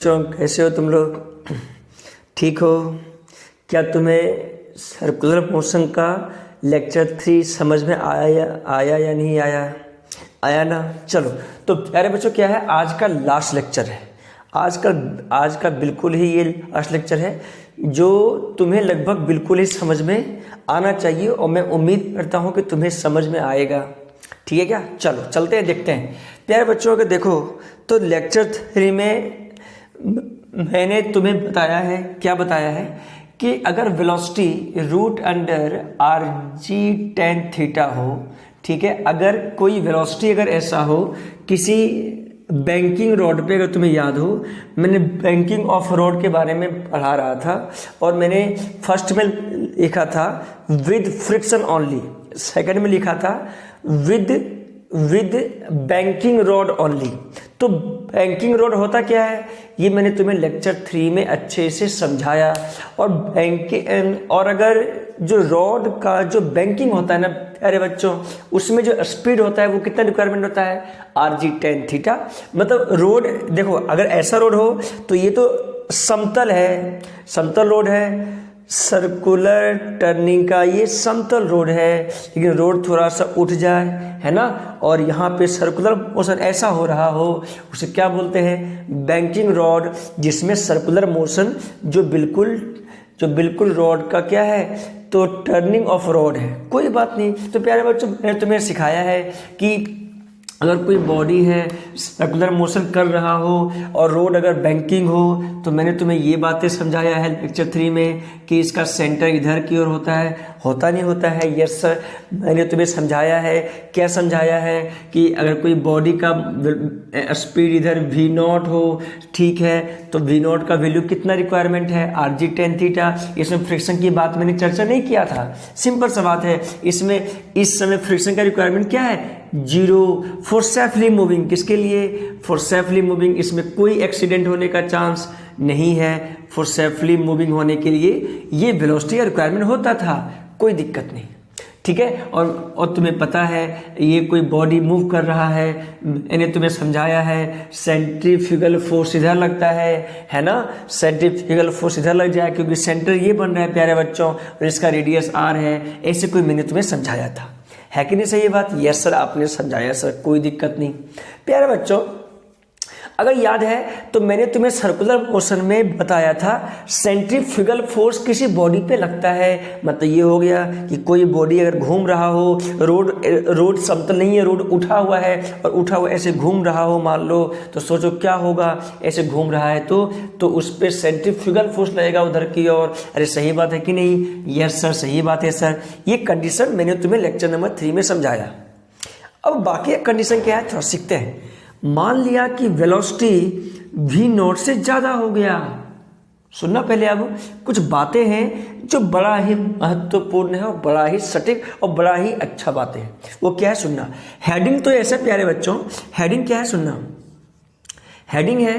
बच्चों कैसे हो तुम लोग? ठीक हो? क्या तुम्हें सर्कुलर मोशन का लेक्चर 3 समझ में आया या नहीं आया? आया ना? चलो, तो प्यारे बच्चों क्या है, आज का लास्ट लेक्चर है। आज का बिल्कुल ही ये लास्ट लेक्चर है जो तुम्हें लगभग बिल्कुल ही समझ में आना चाहिए और मैं उम्मीद करता हूँ कि तुम्हें समझ में आएगा। ठीक है क्या? चलो चलते हैं, देखते हैं। प्यारे बच्चों अगर देखो तो लेक्चर 3 में मैंने तुम्हें बताया है, क्या बताया है कि अगर velocity root under r g tan theta हो, ठीक है, अगर कोई वेलोसिटी अगर ऐसा हो किसी बैंकिंग रॉड पे, अगर तुम्हें याद हो मैंने बैंकिंग ऑफ रॉड के बारे में पढ़ा रहा था और मैंने फर्स्ट में लिखा था विद फ्रिक्शन ओनली, सेकंड में लिखा था विद बैंकिंग रॉड ओनली। तो बैंकिंग रॉड होता क्या है ये मैंने तुम्हें लेक्चर 3 में अच्छे से समझाया। और अगर जो रॉड का जो बैंकिंग होता है ना प्यारे बच्चों, उसमें जो स्पीड होता है वो कितना रिक्वायरमेंट होता है, आर जी टेन थीटा। मतलब रोड देखो, अगर ऐसा रोड हो तो ये तो समतल है, समतल रोड है, सर्कुलर टर्निंग का ये समतल रोड है, लेकिन रोड थोड़ा सा उठ जाए, है ना, और यहाँ पे सर्कुलर मोशन ऐसा हो रहा हो, उसे क्या बोलते हैं, बैंकिंग रॉड, जिसमें सर्कुलर मोशन जो बिल्कुल रॉड का क्या है, तो टर्निंग ऑफ रॉड है। कोई बात नहीं। तो प्यारे बच्चों मैंने तुम्हें सिखाया है कि अगर कोई बॉडी है सर्कुलर मोशन कर रहा हो और रोड अगर बैंकिंग हो, तो मैंने तुम्हें ये बातें समझाया है लेक्चर 3 में कि इसका सेंटर इधर की ओर होता है, होता नहीं होता है। यस सर, मैंने तुम्हें समझाया है। क्या समझाया है कि अगर कोई बॉडी का स्पीड इधर वी नॉट हो, ठीक है, तो वी नॉट का वैल्यू कितना रिक्वायरमेंट है, आर जी टेन थीटा। इसमें फ्रिक्शन की बात मैंने चर्चा नहीं किया था, सिंपल सा बात है। इसमें इस समय फ्रिक्शन का रिक्वायरमेंट क्या है, 0 फॉर सेफली मूविंग। किसके लिए? For safely moving. इसमें कोई एक्सीडेंट होने का चांस नहीं है। फॉर सेफली मूविंग होने के लिए ये वेलोसिटी का रिक्वायरमेंट होता था, कोई दिक्कत नहीं, ठीक है। और तुम्हें पता है ये कोई बॉडी मूव कर रहा है, मैंने तुम्हें समझाया है सेंट्रीफ्यूगल फोर्स इधर लगता है ना, सेंट्रीफ्यूगल फोर्स इधर लग जाए क्योंकि सेंटर ये बन रहा है प्यारे बच्चों और इसका रेडियस आर है। ऐसे कोई मैंने तुम्हें समझाया था, है कि नहीं सही बात? यस सर, आपने समझाया सर, कोई दिक्कत नहीं। प्यारे बच्चों अगर याद है तो मैंने तुम्हें सर्कुलर मोशन में बताया था सेंट्रीफ्यूगल फोर्स किसी बॉडी पे लगता है। मतलब ये हो गया कि कोई बॉडी अगर घूम रहा हो, रोड समतल नहीं है, रोड उठा हुआ है और उठा हुआ ऐसे घूम रहा हो मान लो, तो सोचो क्या होगा, ऐसे घूम रहा है तो उस पर सेंट्रीफ्यूगल फोर्स लगेगा उधर की ओर। अरे सही बात है कि नहीं? यस सर, सही बात है सर। ये कंडीशन मैंने तुम्हें लेक्चर नंबर 3 में समझाया। अब बाकी कंडीशन क्या है थोड़ा सीखते हैं। मान लिया कि वेलोसिटी वी नॉट से ज़्यादा हो गया। सुनना पहले, अब कुछ बातें हैं जो बड़ा ही महत्वपूर्ण है और बड़ा ही सटीक और बड़ा ही अच्छा बातें हैं। वो क्या है सुनना। हेडिंग तो ऐसे प्यारे बच्चों, हेडिंग क्या है सुनना। हेडिंग है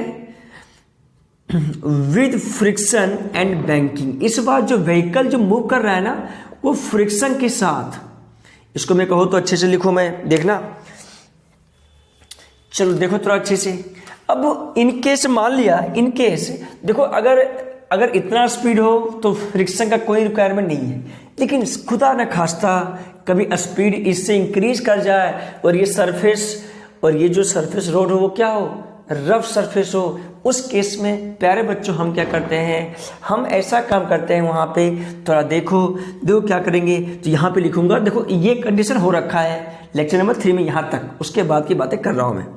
विद फ्रिक्शन एंड बैंकिंग। इस बार जो व्हीकल जो मूव कर रहा है ना वो फ्रिक्शन के साथ, इसको मैं कहूँ तो अच्छे से लिखो, मैं देखना, चलो देखो थोड़ा अच्छे से। अब इनकेस मान लिया, इनकेस देखो अगर इतना स्पीड हो तो फ्रिक्शन का कोई रिक्वायरमेंट नहीं है, लेकिन खुदा न खास्ता कभी स्पीड इससे इंक्रीज कर जाए और ये जो सरफेस रोड हो वो क्या हो, रफ सरफेस हो, उस केस में प्यारे बच्चों हम क्या करते हैं, हम ऐसा काम करते हैं वहाँ पे, थोड़ा देखो क्या करेंगे, तो यहाँ पे लिखूंगा। देखो ये कंडीशन हो रखा है लेक्चर नंबर 3 में यहाँ तक, उसके बाद की बातें कर रहा हूँ मैं।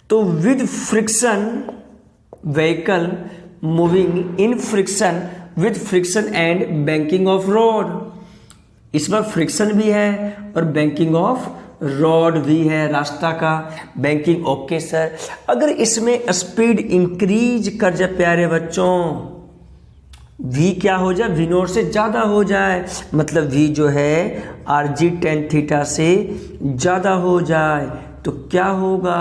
तो with friction vehicle moving in friction with friction and banking of rod. इसमें फ्रिक्शन भी है और बैंकिंग ऑफ रॉड भी है, रास्ता का बैंकिंग। ओके सर, अगर इसमें स्पीड इंक्रीज कर जाए प्यारे बच्चों, v क्या हो जाए, वी नॉट से ज़्यादा हो जाए, मतलब v जो है आर जी टेन थीटा से ज़्यादा हो जाए, तो क्या होगा,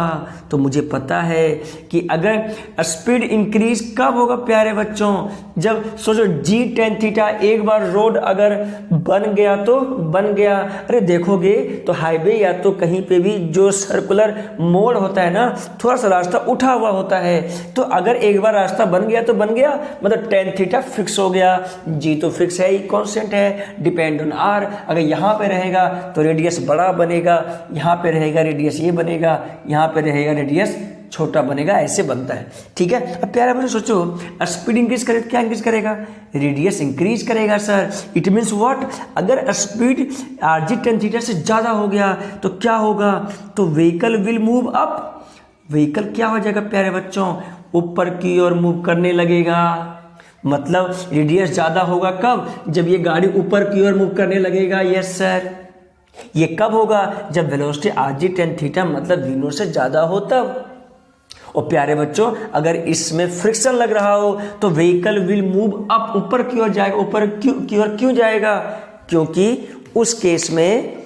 तो मुझे पता है कि अगर स्पीड इंक्रीज कब होगा प्यारे बच्चों, जब सोचो जी टेन थीटा, एक बार रोड अगर बन गया तो बन गया। अरे देखोगे तो हाईवे या तो कहीं पे भी जो सर्कुलर मोड़ होता है ना, थोड़ा सा रास्ता उठा हुआ होता है, तो अगर एक बार रास्ता बन गया तो बन गया, मतलब टेन थीटा फिक्स हो गया। जी तो फिक्स है, कांस्टेंट है, डिपेंड ऑन आर। अगर यहाँ पे रहेगा तो रेडियस बड़ा बनेगा, यहाँ पे रहेगा रेडियस ये बनेगा, यहाँ पे रहेगा रेडियस छोटा बनेगा, ऐसे बनता है। ठीक है, अब प्यारा बच्चों सोचो, स्पीड इंक्रीज करे क्या इंक्रीज करेगा, रेडियस इंक्रीज करेगा सर। इट मीन्स व्हाट, अगर स्पीड आरजी टेन थीटा से ज्यादा हो गया तो क्या होगा, तो vehicle will move up. Vehicle क्या हो जाएगा प्यारे बच्चों, ऊपर की ओर मूव करने लगेगा। मतलब रेडियस ज्यादा होगा कब, जब ये गाड़ी ऊपर की ओर मूव करने लगेगा। यस सर, ये कब होगा, जब वेलोसिटी आरजी टेन थीटा मतलब v नॉट से ज्यादा हो तब। और प्यारे बच्चों अगर इसमें फ्रिक्शन लग रहा हो तो व्हीकल विल मूव अप, ऊपर की ओर जाएगा। ऊपर की ओर क्यों जाएगा, क्योंकि उस केस में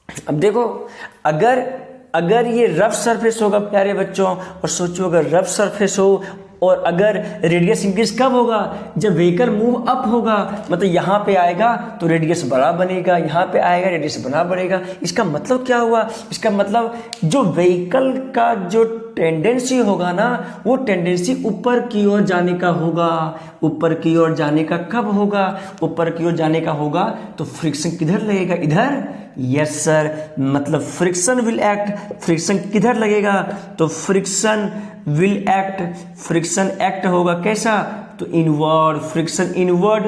अब देखो, अगर ये रफ सरफेस होगा प्यारे बच्चों, और सोचो अगर रफ सरफेस हो और अगर रेडियस इंक्रीज कब होगा, जब व्हीकल मूव अप होगा। मतलब यहाँ पे आएगा तो रेडियस बड़ा बनेगा, यहाँ पे आएगा रेडियस बड़ा बढ़ेगा। इसका मतलब क्या हुआ, इसका मतलब जो व्हीकल का जो टेंडेंसी होगा ना, वो टेंडेंसी ऊपर की ओर जाने का होगा। ऊपर की ओर जाने का कब होगा, ऊपर की ओर जाने का होगा तो फ्रिक्शन किधर लगेगा, इधर। यस सर, मतलब फ्रिक्शन विल एक्ट। फ्रिक्शन किधर लगेगा, तो friction will act, friction act होगा कैसा, तो इनवर्ड। फ्रिक्शन इनवर्ड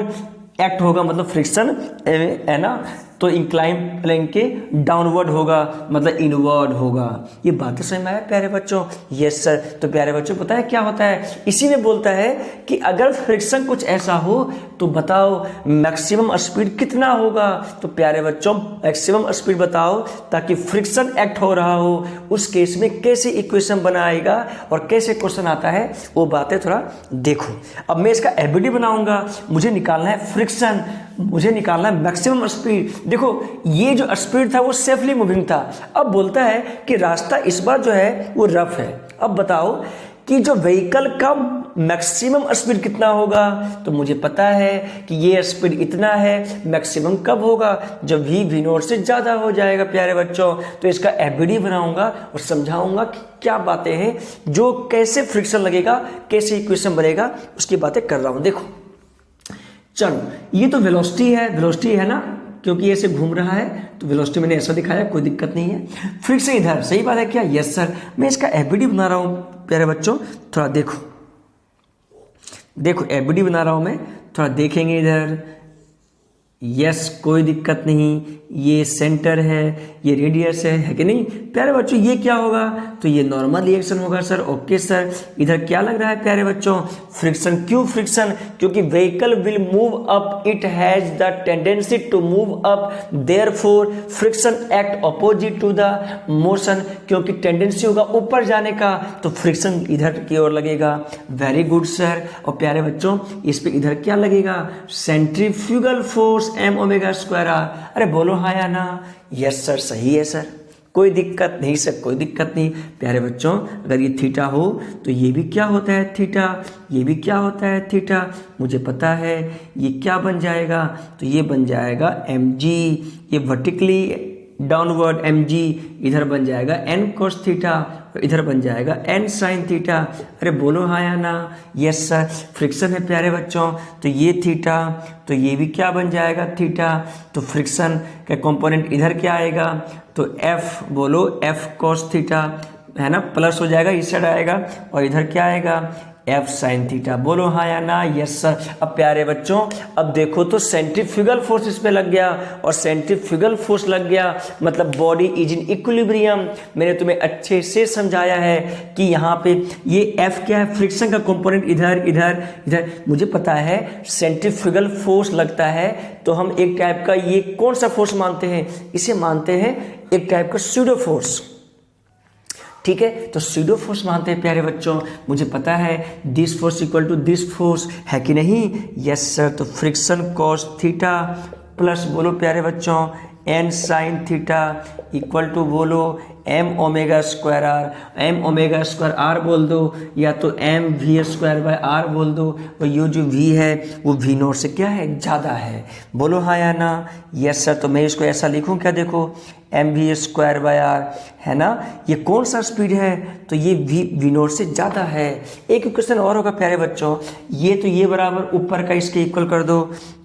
एक्ट होगा, मतलब फ्रिक्शन है ना, तो इंक्लाइन प्लेन के डाउनवर्ड होगा, मतलब इनवर्ड होगा। ये बातें समझ में आया प्यारे बच्चों। यस सर, तो प्यारे बच्चों पता है क्या होता है, इसी में बोलता है कि अगर फ्रिक्शन कुछ ऐसा हो तो बताओ मैक्सिमम स्पीड कितना होगा। तो प्यारे बच्चों मैक्सिमम स्पीड बताओ, ताकि फ्रिक्शन एक्ट हो रहा हो उस केस में कैसे इक्वेशन बनाएगा और कैसे क्वेश्चन आता है, वो बातें थोड़ा देखो। अब मैं इसका एबीडी बनाऊंगा, मुझे निकालना है फ्रिक्शन, मुझे निकालना है मैक्सिमम स्पीड। देखो ये जो स्पीड था वो सेफली मूविंग था, अब बोलता है कि रास्ता इस बार जो है वो रफ है। अब बताओ कि जो व्हीकल का मैक्सिमम स्पीड कितना होगा, तो मुझे पता है कि ये स्पीड इतना है, मैक्सिमम कब होगा, जब v नॉट से ज्यादा हो जाएगा प्यारे बच्चों। तो इसका एबीडी बनाऊंगा और समझाऊंगा कि क्या बातें हैं, जो कैसे फ्रिक्शन लगेगा, कैसे इक्वेशन बनेगा, उसकी बातें कर रहा हूं। देखो चलो, ये तो वेलोसिटी है ना, क्योंकि ये ऐसे घूम रहा है तो वेलोसिटी मैंने ऐसा दिखाया, कोई दिक्कत नहीं है। फ्रिक्शन इधर, सही बात है क्या, यस सर। मैं इसका एबीडी बना रहा हूं प्यारे बच्चों, थोड़ा देखो एबीडी बना रहा हूं मैं, थोड़ा देखेंगे इधर। यस, कोई दिक्कत नहीं, ये सेंटर है, ये रेडियस है कि नहीं प्यारे बच्चों। ये क्या होगा, तो ये नॉर्मल रिएक्शन होगा सर। ओके सर, इधर क्या लग रहा है प्यारे बच्चों, फ्रिक्शन। क्यों फ्रिक्शन, क्योंकि vehicle will move up, it has the tendency to move up, therefore friction act opposite to the motion. क्योंकि टेंडेंसी होगा ऊपर जाने का, तो फ्रिक्शन इधर की ओर लगेगा। Very good sir. और प्यारे बच्चों इस पे इधर क्या लगेगा, centrifugal force m omega square r. अरे बोलो हाँ या ना। यस सर, सही है सर, कोई दिक्कत नहीं सर, कोई दिक्कत नहीं। प्यारे बच्चों अगर ये थीटा हो तो ये भी क्या होता है थीटा, ये भी क्या होता है थीटा, मुझे पता है। ये क्या बन जाएगा, तो ये बन जाएगा mg, ये वर्टिकली डाउनवर्ड mg, इधर बन जाएगा n cos थीटा, इधर बन जाएगा n sin थीटा। अरे बोलो हाँ या ना। यस सर, फ्रिक्शन है प्यारे बच्चों, तो ये थीटा, तो ये भी क्या बन जाएगा थीटा। तो फ्रिक्शन का कंपोनेंट इधर क्या आएगा, तो f, बोलो f cos थीटा है ना, प्लस हो जाएगा, इस साइड आएगा, और इधर क्या आएगा f sin थीटा। बोलो हाँ या ना। Yes sir. अब प्यारे बच्चों अब देखो तो सेंट्रीफ्यूगल फोर्स इस पे लग गया, और सेंट्रीफ्यूगल फोर्स लग गया मतलब बॉडी इज इन इक्विलिब्रियम। मैंने तुम्हें अच्छे से समझाया है कि यहाँ पे ये f क्या है, फ्रिक्शन का कंपोनेंट इधर इधर इधर। मुझे पता है सेंट्रीफ्यूगल फोर्स लगता है तो हम एक टाइप का, ये कौन सा फोर्स मानते हैं, इसे मानते हैं एक टाइप का स्यूडो फोर्स। ठीक है, तो सीडो फोर्स मानते हैं प्यारे बच्चों। मुझे पता है this force equal to this force, है कि नहीं? Yes sir. तो फ्रिक्शन कॉस थीटा प्लस बोलो प्यारे बच्चों N sine theta equal to बोलो M omega square R. M omega square R बोल दो या तो M we square by R बोल दो। तो ये जो वी है वो वी नॉट से क्या है, ज़्यादा है। बोलो हाँ या ना? Yes sir. तो मैं इसको ऐसा लिखूँ क्या? देखो m we square by r, है ना? ये कौन सा स्पीड है? तो ये वी नॉट से ज़्यादा है। एक क्वेश्चन और होगा प्यारे बच्चों, ये तो ये बराबर ऊपर का इसके इक्वल कर दो,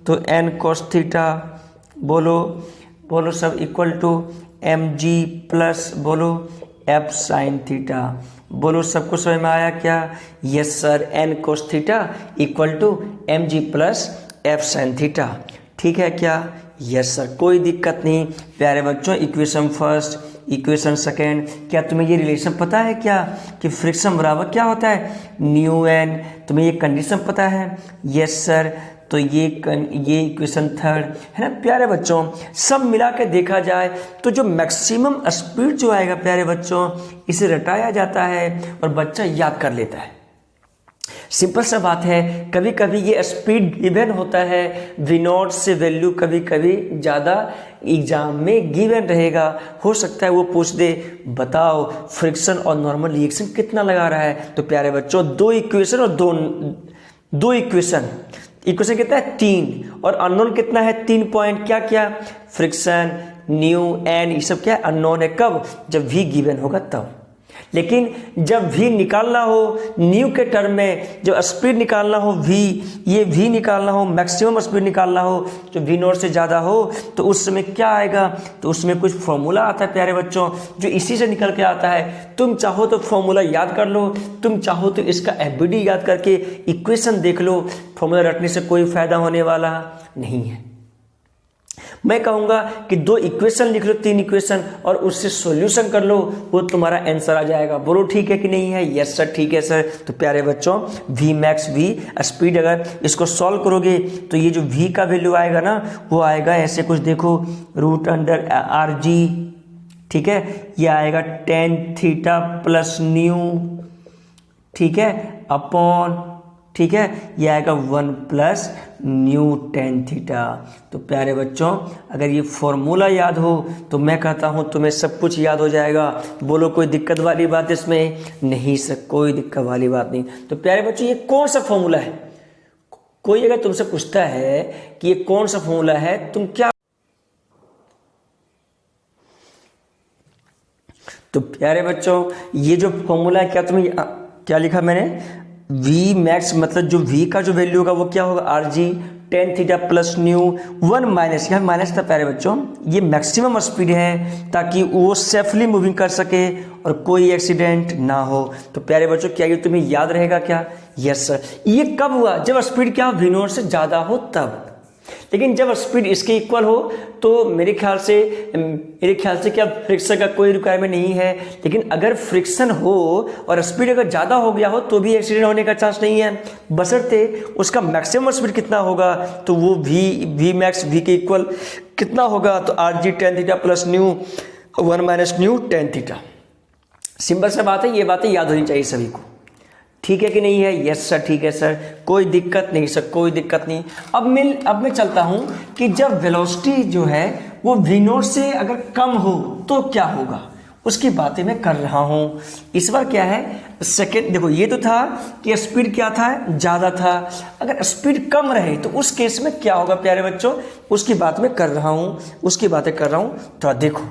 तो एन कोस थीटा बोलो सब equal to m g plus बोलो एफ साइन थीटा। बोलो सबको समझ में आया क्या? Yes sir. N cos theta equal to m g plus f sine theta, ठीक है क्या? यस सर, कोई दिक्कत नहीं प्यारे बच्चों। इक्वेशन फर्स्ट, इक्वेशन सेकेंड, क्या तुम्हें ये रिलेशन पता है क्या कि फ्रिक्शन बराबर क्या होता है? Mu n. तुम्हें ये कंडीशन पता है? Yes sir. तो ये इक्वेशन थर्ड है ना प्यारे बच्चों। सब मिला के देखा जाए तो जो मैक्सिमम स्पीड जो आएगा प्यारे बच्चों, इसे रटाया जाता है और बच्चा याद कर लेता है। सिंपल सा बात है। कभी कभी ये स्पीड गिवन होता है, वी नॉट से वैल्यू कभी कभी ज़्यादा एग्जाम में गिवन रहेगा। हो सकता है वो पूछ दे बताओ फ्रिक्शन और नॉर्मल रिएक्शन कितना लगा रहा है। तो प्यारे बच्चों दो इक्वेशन और दो इक्वेशन कितना है? 3, और अननोन कितना है? 3 पॉइंट। क्या क्या? फ्रिक्शन, न्यू, एन, ये सब क्या है? अननोन है। कब? जब वी गिवन होगा तब। लेकिन जब वी निकालना हो न्यू के टर्म में, जब स्पीड निकालना हो ये वी निकालना हो, मैक्सिमम स्पीड निकालना हो जो वी नॉट से ज़्यादा हो, तो उस समय क्या आएगा? तो उसमें कुछ फॉर्मूला आता है प्यारे बच्चों, जो इसी से निकल के आता है। तुम चाहो तो फॉर्मूला याद कर लो, तुम चाहो तो इसका एफबीडी याद करके इक्वेशन देख लो। फॉर्मूला रटने से कोई फायदा होने वाला नहीं है। मैं कहूँगा कि 2 इक्वेशन लिख लो, 3 इक्वेशन, और उससे सॉल्यूशन कर लो, वो तुम्हारा आंसर आ जाएगा। बोलो ठीक है कि नहीं है? यस सर, ठीक है सर। तो प्यारे बच्चों वी मैक्स वी स्पीड, अगर इसको सॉल्व करोगे तो ये जो वी का वैल्यू आएगा ना, वो आएगा ऐसे कुछ, देखो रूट अंडर आर जी, ठीक है? ये आएगा टेन थीटा प्लस न्यू, ठीक है, अपॉन, ठीक है, ये आएगा 1 प्लस न्यू टेन थीटा। तो प्यारे बच्चों अगर ये फॉर्मूला याद हो तो मैं कहता हूँ तुम्हें सब कुछ याद हो जाएगा। बोलो कोई दिक्कत वाली बात इसमें? नहीं सर, कोई दिक्कत वाली बात नहीं। तो प्यारे बच्चों ये कौन सा फॉर्मूला है? कोई अगर तुमसे पूछता है कि ये कौन सा फॉर्मूला है, तुम क्या? तो प्यारे बच्चों ये जो फॉर्मूला है, क्या तुम्हें क्या लिखा मैंने? V मैक्स मतलब जो V का जो वैल्यू होगा वो क्या होगा? Are g tan theta plus new 1 minus, यहाँ माइनस था प्यारे बच्चों, ये मैक्सिमम स्पीड है ताकि वो सेफली मूविंग कर सके और कोई एक्सीडेंट ना हो। तो प्यारे बच्चों क्या ये तुम्हें याद रहेगा क्या? Yes sir. ये कब हुआ? जब स्पीड क्या वी नॉट से ज़्यादा हो तब। लेकिन जब स्पीड इसके इक्वल हो तो मेरे ख्याल से क्या फ्रिक्शन का कोई रिक्वायरमेंट नहीं है। लेकिन अगर फ्रिक्शन हो और स्पीड अगर ज़्यादा हो गया हो तो भी एक्सीडेंट होने का चांस नहीं है, बशर्ते उसका मैक्सिमम स्पीड कितना होगा, तो वो वी मैक्स वी के इक्वल कितना होगा? तो are g tan theta plus new 1 minus new tan theta. Simple सा बात है, ये बातें याद होनी चाहिए सभी को। ठीक है कि नहीं है? यस सर, ठीक है सर, कोई दिक्कत नहीं सर, कोई दिक्कत नहीं। अब मैं चलता हूं कि जब वेलोसिटी जो है वो वी नॉट से अगर कम हो तो क्या होगा, उसकी बातें मैं कर रहा हूं। इस बार क्या है, सेकेंड, देखो ये तो था कि स्पीड क्या था? ज़्यादा था। अगर स्पीड कम रहे तो उस केस में क्या होगा प्यारे बच्चों, उसकी बात मैं कर रहा हूं, उसकी बातें कर रहा हूं। तो देखो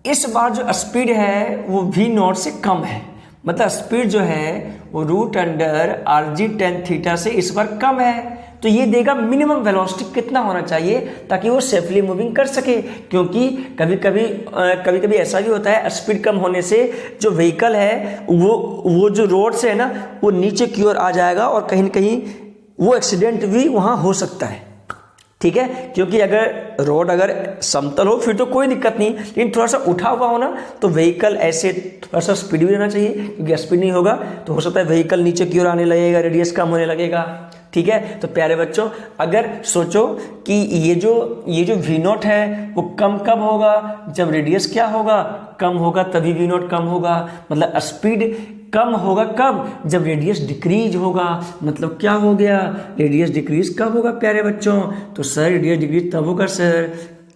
इस बार जो स्पीड है वो वी नॉट से कम है, मतलब स्पीड जो है वो root under r g tan theta से इस बार कम है। तो ये देगा मिनिमम वेलोसिटी कितना होना चाहिए ताकि वो सेफली मूविंग कर सके। क्योंकि कभी कभी ऐसा भी होता है, स्पीड कम होने से जो व्हीकल है वो जो रोड से है ना वो नीचे की ओर आ जाएगा और कहीं न कहीं वो एक्सीडेंट भी वहाँ हो सकता है। ठीक है, क्योंकि अगर रोड अगर समतल हो फिर तो कोई दिक्कत नहीं, लेकिन थोड़ा सा उठा हुआ हो ना तो व्हीकल ऐसे थोड़ा सा स्पीड भी रहना चाहिए, क्योंकि स्पीड नहीं होगा तो हो सकता है व्हीकल नीचे की ओर आने लगेगा, रेडियस कम होने लगेगा। ठीक है। तो प्यारे बच्चों अगर सोचो कि ये जो वी नॉट है वो कम कब होगा, जब रेडियस क्या होगा, कम होगा, तभी वी नॉट कम होगा। मतलब स्पीड कम होगा कब, जब रेडियस डिक्रीज होगा। मतलब क्या हो गया, रेडियस डिक्रीज कब होगा प्यारे बच्चों, तो सर रेडियस डिक्रीज तब होगा सर,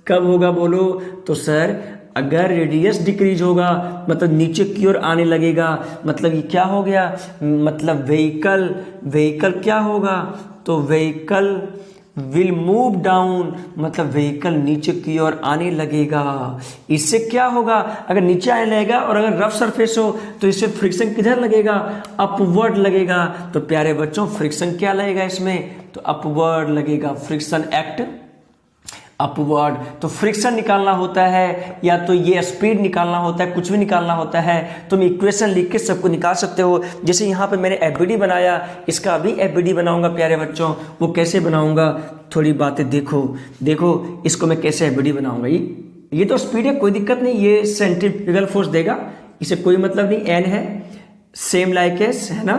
कब होगा बोलो, तो सर अगर रेडियस डिक्रीज होगा मतलब नीचे की ओर आने लगेगा, मतलब ये क्या हो गया, मतलब व्हीकल क्या होगा, तो व्हीकल विल मूव डाउन, मतलब व्हीकल नीचे की ओर आने लगेगा। इससे क्या होगा, अगर नीचे आने लगेगा और अगर रफ सरफेस हो तो इससे फ्रिक्शन किधर लगेगा, अपवर्ड लगेगा। तो प्यारे बच्चों फ्रिक्शन क्या लगेगा इसमें, तो अपवर्ड लगेगा, फ्रिक्शन एक्ट अपवर्ड। तो फ्रिक्शन निकालना होता है या तो ये स्पीड निकालना होता है, कुछ भी निकालना होता है, तुम इक्वेशन लिख के सबको निकाल सकते हो। जैसे यहाँ पे मैंने एफबीडी बनाया, इसका भी एफबीडी बनाऊंगा प्यारे बच्चों। वो कैसे बनाऊंगा, थोड़ी बातें देखो इसको मैं कैसे एफबीडी बनाऊंगा। ये तो स्पीड है, कोई दिक्कत नहीं, ये सेंट्रीफ्यूगल फोर्स देगा, इसे कोई मतलब नहीं, एन है सेम लाइक एस, है ना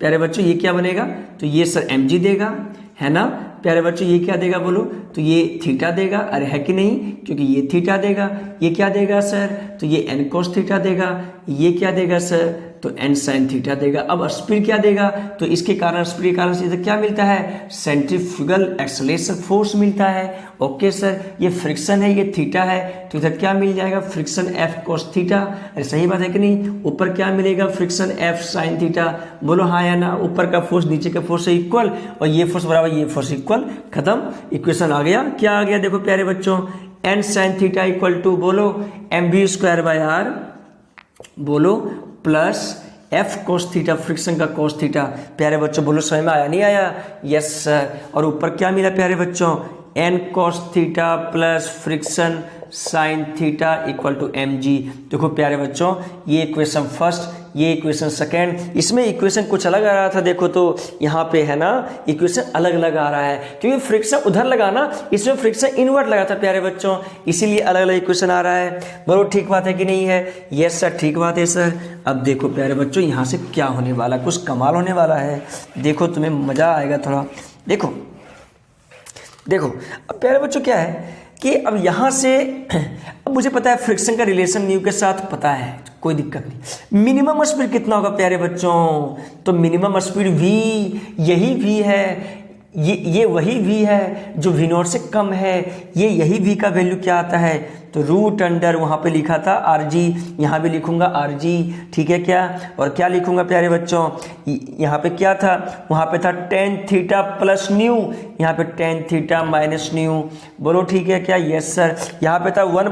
प्यारे बच्चों। ये क्या बनेगा, तो ये सर mg देगा, है ना प्यारे बच्चों। ये क्या देगा बोलो, तो ये थीटा देगा, अरे है कि नहीं, क्योंकि ये थीटा देगा। ये क्या देगा सर, तो ये n cos थीटा देगा। ये क्या देगा सर, तो n sin थीटा देगा। अब स्पीड क्या देगा, तो इसके कारण स्पीड के कारण से क्या मिलता है, सेंट्रीफ्यूगल एक्सेलरेशन फोर्स मिलता है। ओके सर, ये फ्रिक्शन है, ये थीटा है, तो इधर क्या मिल जाएगा, फ्रिक्शन F cos थीटा। अरे सही बात है कि नहीं, ऊपर क्या मिलेगा, फ्रिक्शन F sin थीटा। बोलो हाँ या ना, ऊपर का फोर्स नीचे के फोर्स से इक्वल, और ये फोर्स बराबर ये फोर्स इक्वल, खत्म, इक्वेशन आ गया। क्या आ गया देखो प्यारे बच्चों, n sin theta equal to बोलो mv स्क्वायर बाय r, बोलो plus F cos theta, friction का cos थीटा। प्यारे बच्चों बोलो समझ में आया नहीं आया, यस सर। और ऊपर क्या मिला प्यारे बच्चों, n cos theta plus friction sine theta equal to mg। देखो प्यारे बच्चों ये इक्वेशन फर्स्ट, ये इक्वेशन सेकेंड, इसमें इक्वेशन कुछ अलग आ रहा था, देखो तो यहाँ पे है ना इक्वेशन अलग अलग आ रहा है, क्योंकि फ्रिक्शन उधर लगा ना, इसमें फ्रिक्शन इनवर्ट लगा था प्यारे बच्चों, इसीलिए अलग अलग इक्वेशन आ रहा है। बोलो ठीक बात है कि नहीं है, यस सर ठीक बात है सर। अब देखो प्यारे बच्चों यहाँ से क्या होने वाला, कुछ कमाल होने वाला है, देखो तुम्हें मजा आएगा थोड़ा। देखो अब प्यारे बच्चों क्या है कि अब यहाँ से अब मुझे पता है फ्रिक्शन का रिलेशन न्यू के साथ पता है, कोई दिक्कत नहीं। मिनिमम स्पीड कितना होगा प्यारे बच्चों, तो मिनिमम स्पीड v, यही v है, ये वही v है जो v नॉट से कम है। यही v का वैल्यू क्या आता है, तो रूट अंडर, वहाँ पे लिखा था rg, यहाँ भी लिखूंगा rg, ठीक है क्या, और क्या लिखूंगा प्यारे बच्चों, यहाँ पे क्या था, वहाँ पे था टेन थीटा प्लस न्यू, यहाँ पे टेन थीटा माइनस न्यू। बोलो ठीक है क्या, यस सर। यहाँ पे था one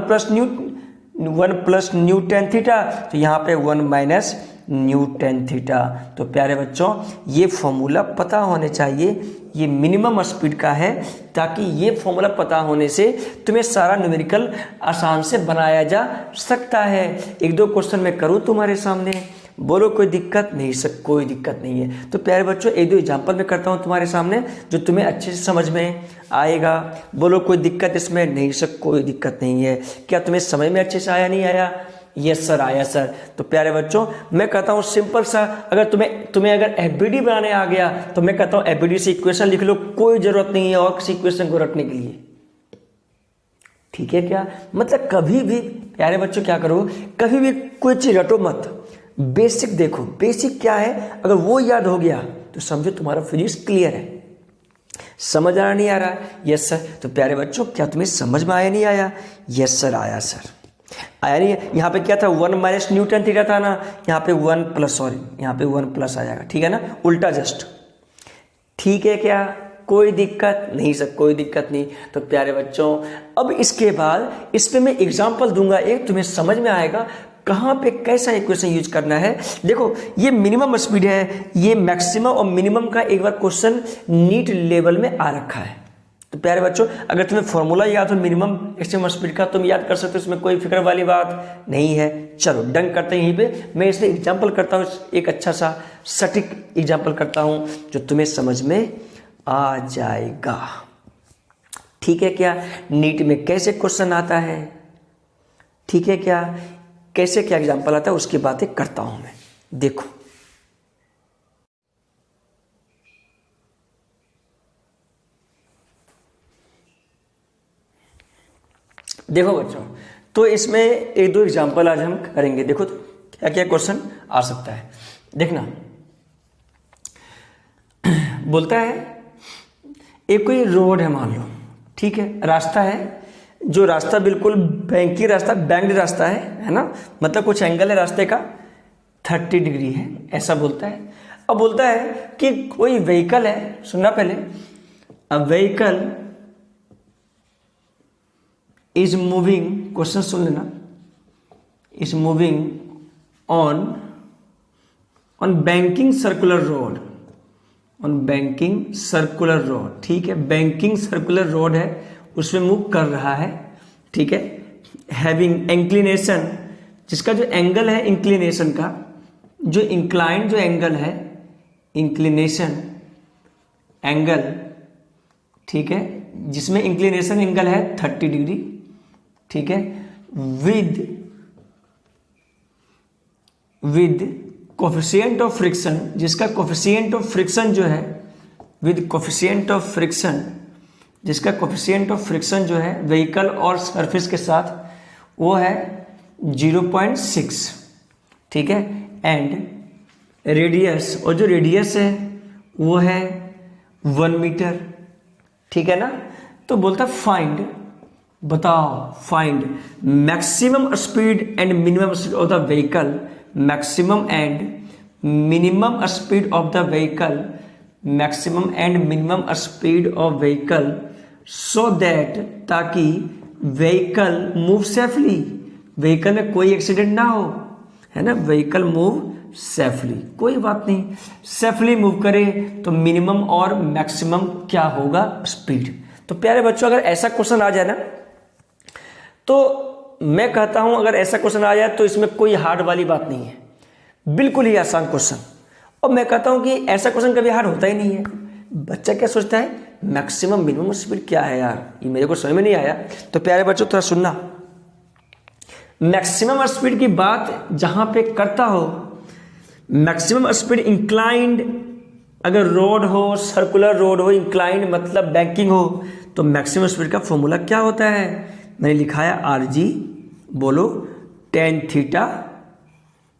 plus new tan theta, तो यहाँ पे one minus new tan theta. तो प्यारे बच्चों ये फॉर्मूला पता होने चाहिए, ये मिनिमम स्पीड का है, ताकि ये फॉर्मूला पता होने से तुम्हें सारा न्यूमेरिकल आसान से बनाया जा सकता है। एक दो क्वेश्चन मैं करूँ तुम्हारे सामने, बोलो कोई दिक्कत नहीं सर, कोई दिक्कत नहीं है। तो प्यारे बच्चों एक दो एग्जाम्पल मैं करता हूँ तुम्हारे सामने जो तुम्हें अच्छे से समझ में आएगा। बोलो कोई दिक्कत इसमें नहीं सर, कोई दिक्कत नहीं है। क्या तुम्हें समझ में अच्छे से आया नहीं आया, यस सर आया सर। तो प्यारे बच्चों मैं कहता हूँ सिंपल सा, अगर तुम्हें अगर एफबीडी बनाने आ गया तो मैं कहता हूँ एफबीडी से इक्वेशन लिख लो, कोई जरूरत नहीं है और किसी इक्वेशन को रटने के लिए, ठीक है क्या। मतलब कभी भी प्यारे बच्चों क्या करो, कभी भी कोई चीज रटो मत, बेसिक देखो, बेसिक क्या है, अगर वो याद हो गया तो समझो तुम्हारा फिजिक्स क्लियर है। समझ आ रहा नहीं आ रहा, यस सर। तो प्यारे बच्चों क्या तुम्हें समझ में आया नहीं आया, यस सर आया सर, आया नहीं। यहाँ पे क्या था, one minus new tan theta था ना, यहाँ पे वन प्लस, सॉरी यहाँ पे वन प्लस आ जाएगा, ठीक है ना, उल्टा जस्ट, ठीक है क्या, कोई दिक्कत नहीं सर, कोई दिक्कत नहीं। तो प्यारे बच्चों अब इसके बाद इस पे मैं एग्जांपल दूंगा, एक तुम्हें समझ में आएगा कहाँ पे कैसा इक्वेशन यूज करना है। देखो ये मिनिमम स्पीड है, ये मैक्सिमम और मिनिमम का एक बार क्वेश्चन नीट लेवल में आ रखा है। तो प्यारे बच्चों अगर तुम्हें फॉर्मूला याद हो मिनिमम एक्सट्रीम स्पीड का, तुम याद कर सकते हो, इसमें कोई फिक्र वाली बात नहीं है। चलो डन करते हैं यहीं पे, मैं इसमें एग्जाम्पल करता हूँ, एक अच्छा सा सटीक एग्जाम्पल करता हूँ जो तुम्हें समझ में आ जाएगा, ठीक है क्या। नीट में कैसे क्वेश्चन आता है, ठीक है क्या, कैसे क्या एग्जाम्पल आता है उसकी बातें करता हूं मैं। देखो देखो बच्चों, तो इसमें एक दो एग्जाम्पल आज हम करेंगे। देखो तो क्या क्या क्वेश्चन आ सकता है, देखना। बोलता है एक कोई रोड है मान लो, ठीक है, रास्ता है, जो रास्ता बिल्कुल बैंकी रास्ता, बैंक्ड रास्ता है ना, मतलब कुछ एंगल है रास्ते का 30 डिग्री है, ऐसा बोलता है। अब बोलता है कि कोई व्हीकल है, सुनना पहले, a vehicle is moving, question सुन लेना, is moving on banking circular road, on banking circular road, ठीक है, बैंकिंग सर्कुलर रोड है, उसमें मूव कर रहा है, ठीक है, हैविंग इंक्लिनेशन, जिसका जो एंगल है इंक्लिनेशन का, जो इंक्लाइन जो एंगल है, इंक्लिनेशन एंगल, ठीक है, जिसमें इंक्लिनेशन एंगल है 30 डिग्री, ठीक है, विद कोफिशिएंट ऑफ फ्रिक्शन, जिसका कोफिशिएंट ऑफ फ्रिक्शन जो है, विद कोफिशिएंट ऑफ फ्रिक्शन, जिसका कोफिशिएंट ऑफ फ्रिक्शन जो है व्हीकल और सरफेस के साथ वो है 0.6, ठीक है, एंड रेडियस, और जो रेडियस है वो है 1 मीटर, ठीक है ना। तो बोलता फाइंड, बताओ, find maximum speed and minimum speed of the vehicle, maximum and minimum speed of the vehicle, maximum and minimum speed of vehicle, so that, ताकि व्हीकल मूव सेफली, व्हीकल में कोई एक्सीडेंट ना हो, है ना, व्हीकल मूव सेफली, कोई बात नहीं, सेफली मूव करे तो मिनिमम और मैक्सिमम क्या होगा, स्पीड। तो प्यारे बच्चों, अगर ऐसा क्वेश्चन आ जाए ना, तो मैं कहता हूं अगर ऐसा क्वेश्चन आ जाए तो इसमें कोई हार्ड वाली बात नहीं है, बिल्कुल ही आसान क्वेश्चन। और मैं कहता हूं कि ऐसा क्वेश्चन कभी हार्ड होता ही नहीं है। बच्चा क्या सोचता है, मैक्सिमम मिनिमम स्पीड क्या है यार, ये मेरे को समझ में नहीं आया। तो प्यारे बच्चों थोड़ा सुनना, मैक्सिमम स्पीड की बात जहां पे करता हो, मैक्सिमम स्पीड इंक्लाइंड, अगर रोड हो, सर्कुलर रोड हो, इंक्लाइंड मतलब बैंकिंग हो, तो मैक्सिमम स्पीड का फॉर्मूला क्या होता है, मैंने लिखा है RG, बोलो, tan theta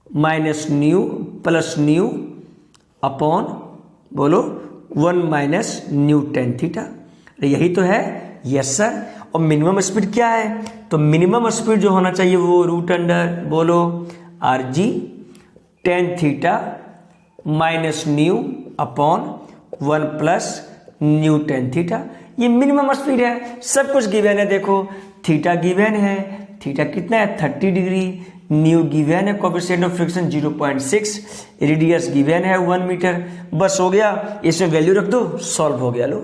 minus new plus new upon, बोलो, 1 माइनस न्यू tan थीटा, यही तो है, यस सर। और मिनिमम स्पीड क्या है, तो मिनिमम स्पीड जो होना चाहिए वो रूट अंडर, बोलो, RG tan theta minus new upon 1 plus new tan theta, ये मिनिमम स्पीड है। सब कुछ गिवन है, देखो थीटा गिवन है, थीटा कितना है 30 डिग्री, न्यू गिवन है, coefficient of friction 0.6, radius given है 1 मीटर, बस हो गया, इसमें वैल्यू रख दो, सॉल्व हो गया। लो,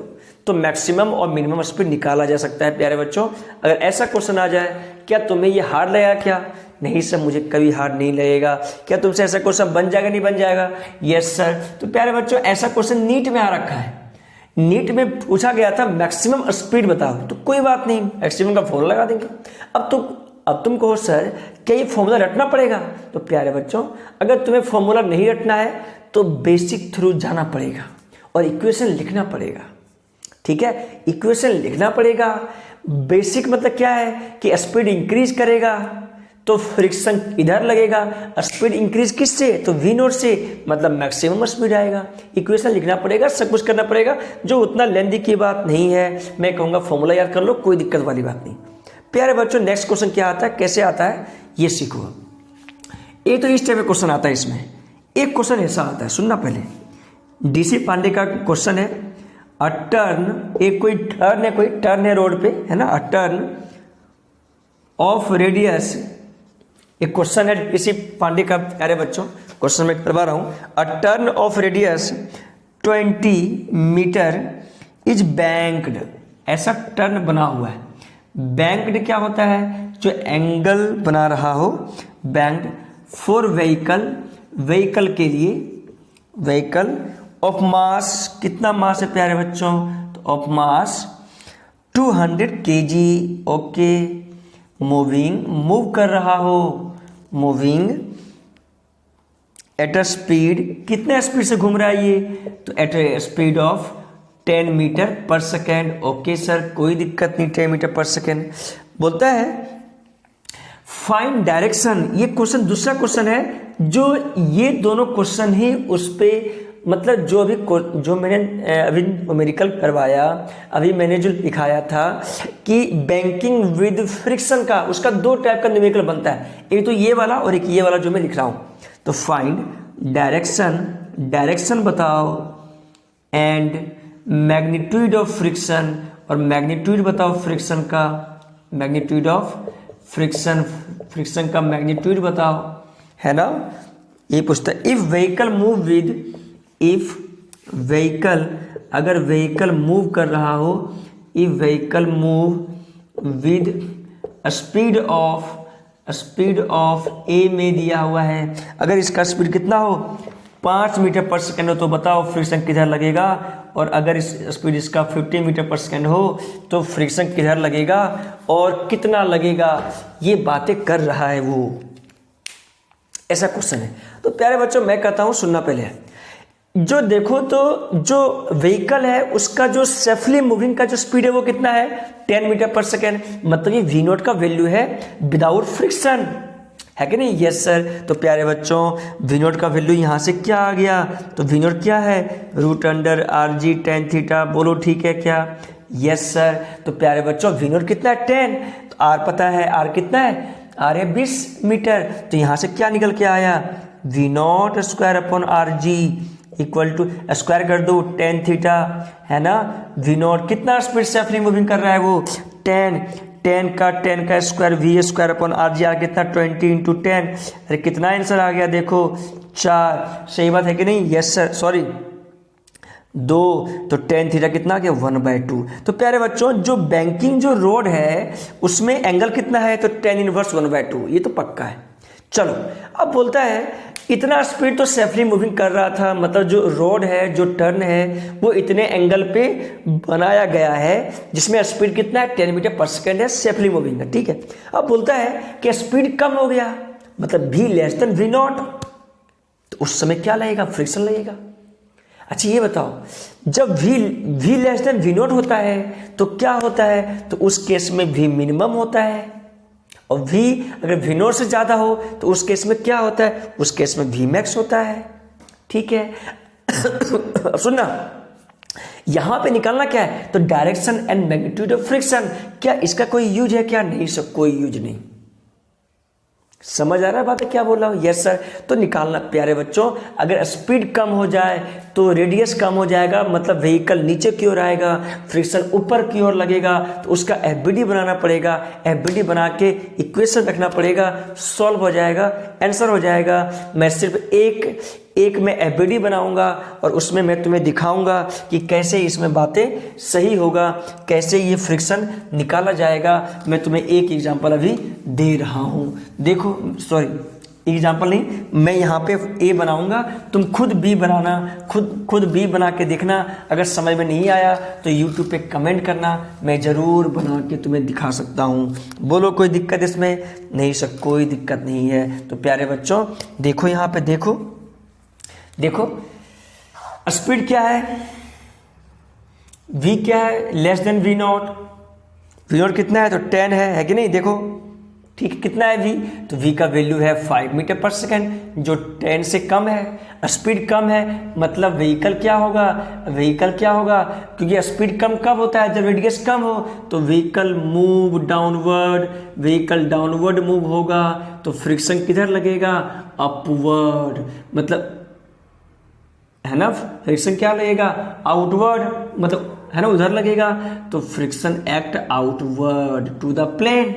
तो मैक्सिमम और मिनिमम स्पीड निकाला जा सकता है प्यारे बच्चों। अगर ऐसा क्वेश्चन आ जाए, क्या तुम्हें ये हार्ड लगेगा क्या, नहीं सर मुझे कभी हार्ड नहीं लगेगा। क्या तुमसे ऐसा क्वेश्चन बन जाएगा, नहीं बन जाएगा, यस सर। तो प्यारे बच्चों ऐसा क्वेश्चन नीट में आ रखा है, नीट में पूछा गया था मैक्सिमम स्पीड बताओ, तो कोई बात नहीं, मैक्सिमम का फॉर्मूला लगा देंगे। अब तुम कहो सर क्या ये फॉर्मूला रटना पड़ेगा, तो प्यारे बच्चों अगर तुम्हें फॉर्मूला नहीं रटना है तो बेसिक थ्रू जाना पड़ेगा और इक्वेशन लिखना पड़ेगा, ठीक है, इक्वेशन लिखना पड़ेगा। बेसिक मतलब क्या है कि स्पीड इंक्रीज करेगा तो फ्रिक्शन इधर लगेगा, स्पीड इंक्रीज किससे, तो V नोट से, मतलब मैक्सिमम स्पीड आएगा। इक्वेशन लिखना पड़ेगा, सब कुछ करना पड़ेगा, जो उतना लेंथी की बात नहीं है। मैं कहूँगा फॉर्मूला याद कर लो, कोई दिक्कत वाली बात नहीं। प्यारे बच्चों नेक्स्ट क्वेश्चन क्या आता है, कैसे आता है ये सीखो। एक तो इस टाइप का क्वेश्चन आता है, इसमें एक क्वेश्चन ऐसा आता है, सुनना पहले। DC पांडे का क्वेश्चन है, अ टर्न, एक कोई टर्न है रोड पे, है ना, अ टर्न ऑफ रेडियस, एक क्वेश्चन है DC पांडे का प्यारे बच्चों, क्वेश्चन मैं करवा रहा हूं। A turn of radius 20 metre is banked, ऐसा टर्न बना हुआ है। बैंक्ड क्या होता है, जो एंगल बना रहा हो, बैंक्ड फॉर व्हीकल के लिए, व्हीकल ऑफ मास, कितना मास है प्यारे बच्चों, तो of mass 200 kg, okay, move कर रहा हो, मूविंग एट अ स्पीड, कितने स्पीड से घूम रहा है ये, तो at a speed of 10 metre per second, okay sir कोई दिक्कत नहीं, 10 मीटर पर सेकेंड, बोलता है फाइंड डायरेक्शन। ये क्वेश्चन दूसरा क्वेश्चन है, जो ये दोनों क्वेश्चन ही उस पे मतलब जो मैंने अभी न्यूमेरिकल करवाया, अभी मैंने जो दिखाया था कि बैंकिंग विद फ्रिक्शन का, उसका दो टाइप का न्यूमेरिकल बनता है, एक तो ये वाला और एक ये वाला जो मैं लिख रहा हूँ। तो फाइंड डायरेक्शन बताओ एंड मैग्नीट्यूड ऑफ फ्रिक्शन, और मैग्नीट्यूड बताओ फ्रिक्शन का, मैग्नीट्यूड ऑफ फ्रिक्शन का मैग्नीट्यूड बताओ, है ना। ये पूछता है इफ व्हीकल अगर व्हीकल मूव कर रहा हो, if vehicle move with speed of a में दिया हुआ है, अगर इसका स्पीड कितना हो 5 मीटर पर सेकेंड हो, तो बताओ फ्रिक्शन किधर लगेगा। और अगर इस स्पीड इसका 50 मीटर पर सेकेंड हो तो फ्रिक्शन किधर लगेगा और कितना लगेगा, ये बातें कर रहा है वो, ऐसा क्वेश्चन है। तो प्यारे बच्चों मैं कहता हूं सुनना पहले, जो देखो तो जो व्हीकल है उसका जो सेफली मूविंग का जो स्पीड है वो कितना है 10 मीटर पर सेकेंड, मतलब ये वी नोट का वैल्यू है विदाउट फ्रिक्शन, है कि नहीं। Yes sir. तो प्यारे बच्चों वी नोट का वैल्यू यहाँ से क्या आ गया, तो वी नोट क्या है √RG tan थीटा, बोलो ठीक है क्या। Yes sir. तो प्यारे बच्चों वी नोट कितना है 10, तो आर पता है, आर कितना है, आर है 20 मीटर, तो यहाँ से क्या निकल के आया V0² इक्वल टू स्क्वायर कर दो tan थीटा, है ना। V0 कितना स्पीड से सेफली मूविंग कर रहा है वो 10 का स्क्वायर V²/RG, आर कितना 20 × 10, अरे कितना आंसर आ गया देखो 4, सही बात है कि नहीं। यस सर, सॉरी 2, तो tan थीटा कितना आ गया 1/2। तो प्यारे बच्चों जो बैंकिंग जो रोड है उसमें एंगल कितना है, तो tan 1 1/2, ये तो पक्का है। चलो अब बोलता है इतना स्पीड तो सेफली मूविंग कर रहा था, मतलब जो रोड है जो टर्न है वो इतने एंगल पे बनाया गया है जिसमें स्पीड कितना है 10 मीटर पर सेकेंड है, सेफली मूविंग है, ठीक है। अब बोलता है कि स्पीड कम हो गया, मतलब V<V0, तो उस समय क्या लगेगा, फ्रिक्शन लगेगा। अच्छा ये बताओ जब V<V0 होता है तो क्या होता है, तो उस केस में V मिनिमम होता है, और V अगर V0 से ज़्यादा हो तो उस केस में क्या होता है, उस केस में Vmax होता है, ठीक है। अब सुनना, यहां पे निकालना क्या है, तो direction and magnitude of friction, क्या इसका कोई यूज है क्या, नहीं सब कोई यूज नहीं। समझ आ रहा है बात क्या बोल रहा हूं। Yes sir. तो निकालना प्यारे बच्चों, अगर स्पीड कम हो जाए तो रेडियस कम हो जाएगा, मतलब व्हीकल नीचे की ओर आएगा, फ्रिक्शन ऊपर की ओर लगेगा, तो उसका एफबीडी बनाना पड़ेगा, एफबीडी बना के इक्वेशन रखना पड़ेगा, सॉल्व हो जाएगा, आंसर हो जाएगा। मैं सिर्फ एक में एफबीडी बनाऊंगा और उसमें मैं तुम्हें दिखाऊंगा कि कैसे इसमें बातें सही होगा, कैसे ये फ्रिक्शन निकाला जाएगा। मैं तुम्हें एक एग्जांपल अभी दे रहा हूं, देखो, सॉरी एग्जांपल नहीं, मैं यहाँ पे ए बनाऊंगा, तुम खुद बी बनाना, खुद बी बना के देखना। अगर समझ में नहीं आया तो यूट्यूब पे कमेंट करना, मैं ज़रूर बना के तुम्हें दिखा सकता हूँ। बोलो कोई दिक्कत इसमें, नहीं सर कोई दिक्कत नहीं है। तो प्यारे बच्चों देखो यहाँ पे, देखो स्पीड क्या है, v क्या है लेस देन V0, V0 कितना है तो 10 है कि नहीं, देखो ठीक है, कितना है v, तो v का वैल्यू है 5 मीटर पर सेकेंड, जो 10 से कम है, स्पीड कम है, मतलब व्हीकल क्या होगा, क्योंकि स्पीड कम कब होता है, जब रेडियस कम हो, तो vehicle move downward, vehicle downward move होगा, तो फ्रिक्शन किधर लगेगा, अपवर्ड, मतलब है ना, फ्रिक्शन क्या लगेगा आउटवर्ड, मतलब है ना उधर लगेगा, तो friction act outward to the plane.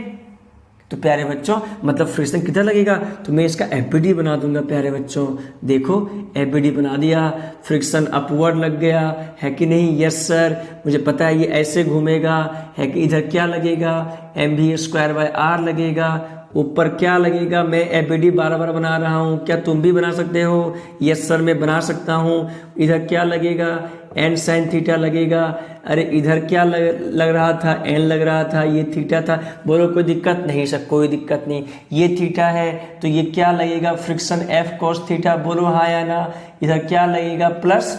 तो प्यारे बच्चों मतलब फ्रिक्शन किधर लगेगा, तो मैं इसका एफबीडी बना दूंगा प्यारे बच्चों, देखो एफबीडी बना दिया, फ्रिक्शन अपवर्ड लग गया, है कि नहीं। यस सर, मुझे पता है ये ऐसे घूमेगा, है कि इधर क्या लगेगा mv²/r लगेगा, ऊपर क्या लगेगा, मैं एफबीडी बार बना रहा हूँ, क्या तुम भी बना सकते हो। यस सर मैं बना सकता हूँ। इधर क्या लगेगा n sin थीटा लगेगा, अरे इधर क्या लग रहा था, n लग रहा था, ये थीटा था, बोलो कोई दिक्कत नहीं सर, कोई दिक्कत नहीं, ये थीटा है तो ये क्या लगेगा फ्रिक्शन f cos थीटा, बोलो हाँ या ना। इधर क्या लगेगा प्लस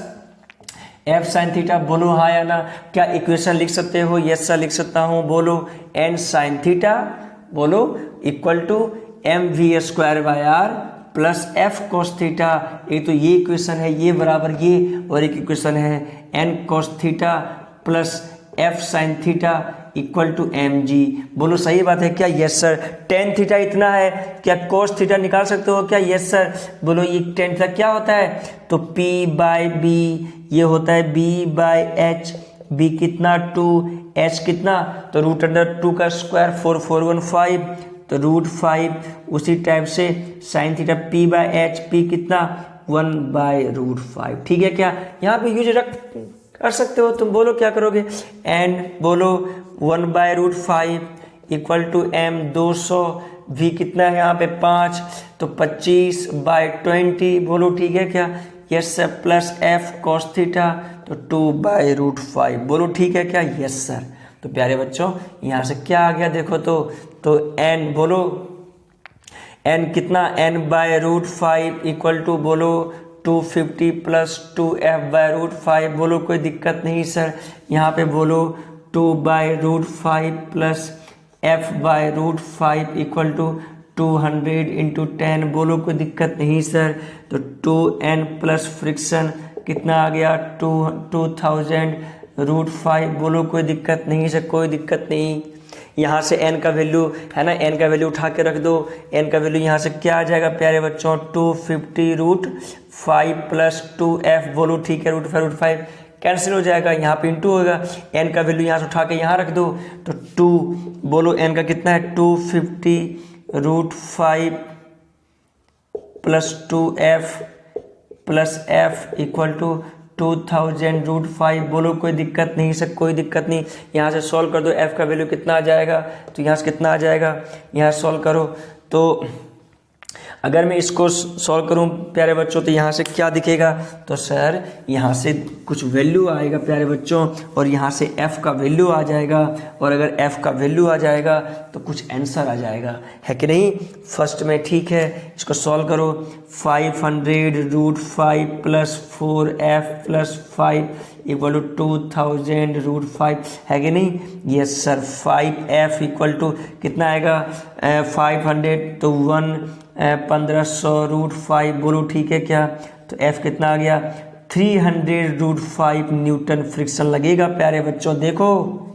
एफ साइन थीटा, बोलो हाँ या ना। क्या इक्वेशन लिख सकते हो? यस सर लिख सकता हूँ। बोलो एन साइन थीटा बोलो equal to m we square by r plus f cos theta. एक तो ये इक्वेशन है, ये बराबर ये, और एक इक्वेशन है n cos theta plus f sine theta equal to m g. बोलो सही बात है क्या? Yes sir. टेन थीटा इतना है, क्या कोस थीटा निकाल सकते हो क्या? Yes sir. बोलो ये टेन थीटा क्या होता है? तो पी बाय बी, ये होता है बी बाय एच। बी कितना? 2, एच कितना? तो रूट अंडर 2 का स्क्वायर 4415, तो रूट 5। उसी टाइप से sine theta P by H, P कितना? 1 बाय रूट 5। ठीक है क्या? यहाँ पे यूज रख कर सकते हो तुम। बोलो क्या करोगे? एंड बोलो 1 by root 5 equal to m 200, v कितना है यहाँ पे 5, तो 25 बाय 20। बोलो ठीक है क्या? Yes sir. Plus F cos theta, तो 2 बाय रूट 5। बोलो ठीक है क्या? Yes sir. तो प्यारे बच्चों यहाँ से क्या आ गया देखो तो एन, बोलो एन कितना? N by root 5 equal to बोलो 250 प्लस 2f बाय रूट 5। बोलो कोई दिक्कत नहीं सर। यहाँ पे बोलो 2 by root 5 plus f by root 5 equal to 200 into 10। बोलो कोई दिक्कत नहीं सर। तो 2n प्लस फ्रिक्शन कितना आ गया? 2000 रूट 5। बोलो कोई दिक्कत नहीं सर, कोई दिक्कत नहीं। यहाँ से n का वैल्यू है ना, n का वैल्यू उठा के रख दो। n का वैल्यू यहाँ से क्या आ जाएगा प्यारे बच्चों? 250 रूट 5 प्लस 2f। बोलो ठीक है। रूट 5 कैंसिल हो जाएगा, यहाँ पे इंटू होगा। n का वैल्यू यहाँ से उठा के यहाँ रख दो, तो 2 बोलो n का कितना है? 250 root 5 plus 2f plus f equal to 2000 root 5। बोलो कोई दिक्कत नहीं सर, कोई दिक्कत नहीं। यहाँ से सॉल्व कर दो, f का वैल्यू कितना आ जाएगा? तो यहाँ से कितना आ जाएगा? यहाँ सॉल्व करो तो अगर मैं इसको सॉल्व करूं प्यारे बच्चों तो यहाँ से क्या दिखेगा? तो सर यहाँ से कुछ वैल्यू आएगा प्यारे बच्चों, और यहाँ से f का वैल्यू आ जाएगा, और अगर f का वैल्यू आ जाएगा तो कुछ आंसर आ जाएगा, है कि नहीं? फर्स्ट में ठीक है, इसको सॉल्व करो। 500 root 5 plus 4f plus 5 equal to 2000 root 5, है कि नहीं? Yes sir. 5f equal to कितना आएगा? 500 तो 1500 रूट 5। बोलो ठीक है क्या? तो f कितना आ गया? 300 रूट 5 न्यूटन फ्रिक्शन लगेगा प्यारे बच्चों। देखो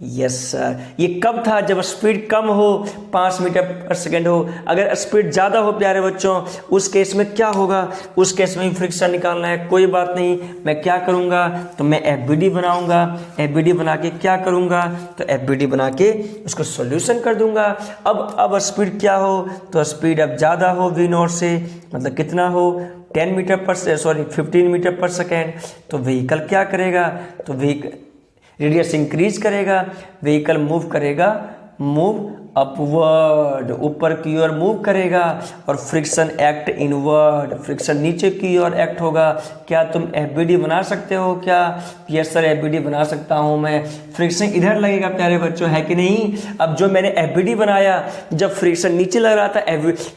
यस सर। ये कब था? जब स्पीड कम हो, 5 मीटर पर सेकेंड हो। अगर स्पीड ज़्यादा हो प्यारे बच्चों, उस केस में क्या होगा? उस केस में फ्रिक्शन निकालना है। कोई बात नहीं, मैं क्या करूँगा? तो मैं FBD बनाऊँगा। FBD बना के क्या करूँगा? तो FBD बना के उसको सॉल्यूशन कर दूँगा। अब स्पीड क्या हो? तो स्पीड अब ज़्यादा हो V0 से, मतलब कितना हो? 15 मीटर पर सेकेंड। तो व्हीकल क्या करेगा? तो व्हीकल रेडियस इंक्रीज करेगा, व्हीकल मूव करेगा, मूव अपवर्ड, ऊपर की ओर मूव करेगा, और फ्रिक्शन एक्ट इनवर्ड, फ्रिक्शन नीचे की ओर एक्ट होगा। क्या तुम FBD बना सकते हो क्या? यस सर, FBD बना सकता हूं मैं। फ्रिक्शन इधर लगेगा प्यारे बच्चों, है कि नहीं? अब जो मैंने FBD बनाया, जब फ्रिक्शन नीचे लग रहा था,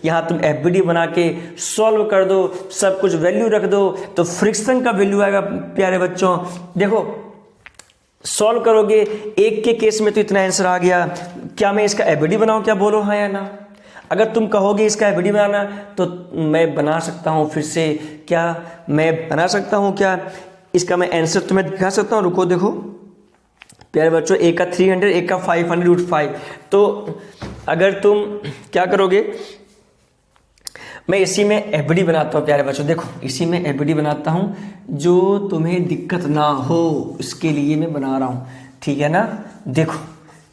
यहाँ तुम FBD बना के सॉल्व कर दो, सब कुछ वैल्यू रख दो, तो फ्रिक्शन का वैल्यू आएगा प्यारे बच्चों। देखो सॉल्व करोगे, एक के केस में तो इतना आंसर आ गया। क्या मैं इसका FBD बनाऊं क्या? बोलो हाँ या ना। अगर तुम कहोगे इसका FBD बनाना, तो मैं बना सकता हूं। फिर से क्या मैं बना सकता हूं क्या? इसका मैं आंसर तुम्हें दिखा सकता हूं। रुको देखो प्यारे बच्चों, एक का 300, एक का 500 रूट 5। तो अगर तुम क्या करोगे, मैं इसी में FBD बनाता हूँ प्यारे बच्चों। देखो इसी में FBD बनाता हूँ, जो तुम्हें दिक्कत ना हो इसके लिए मैं बना रहा हूँ, ठीक है ना? देखो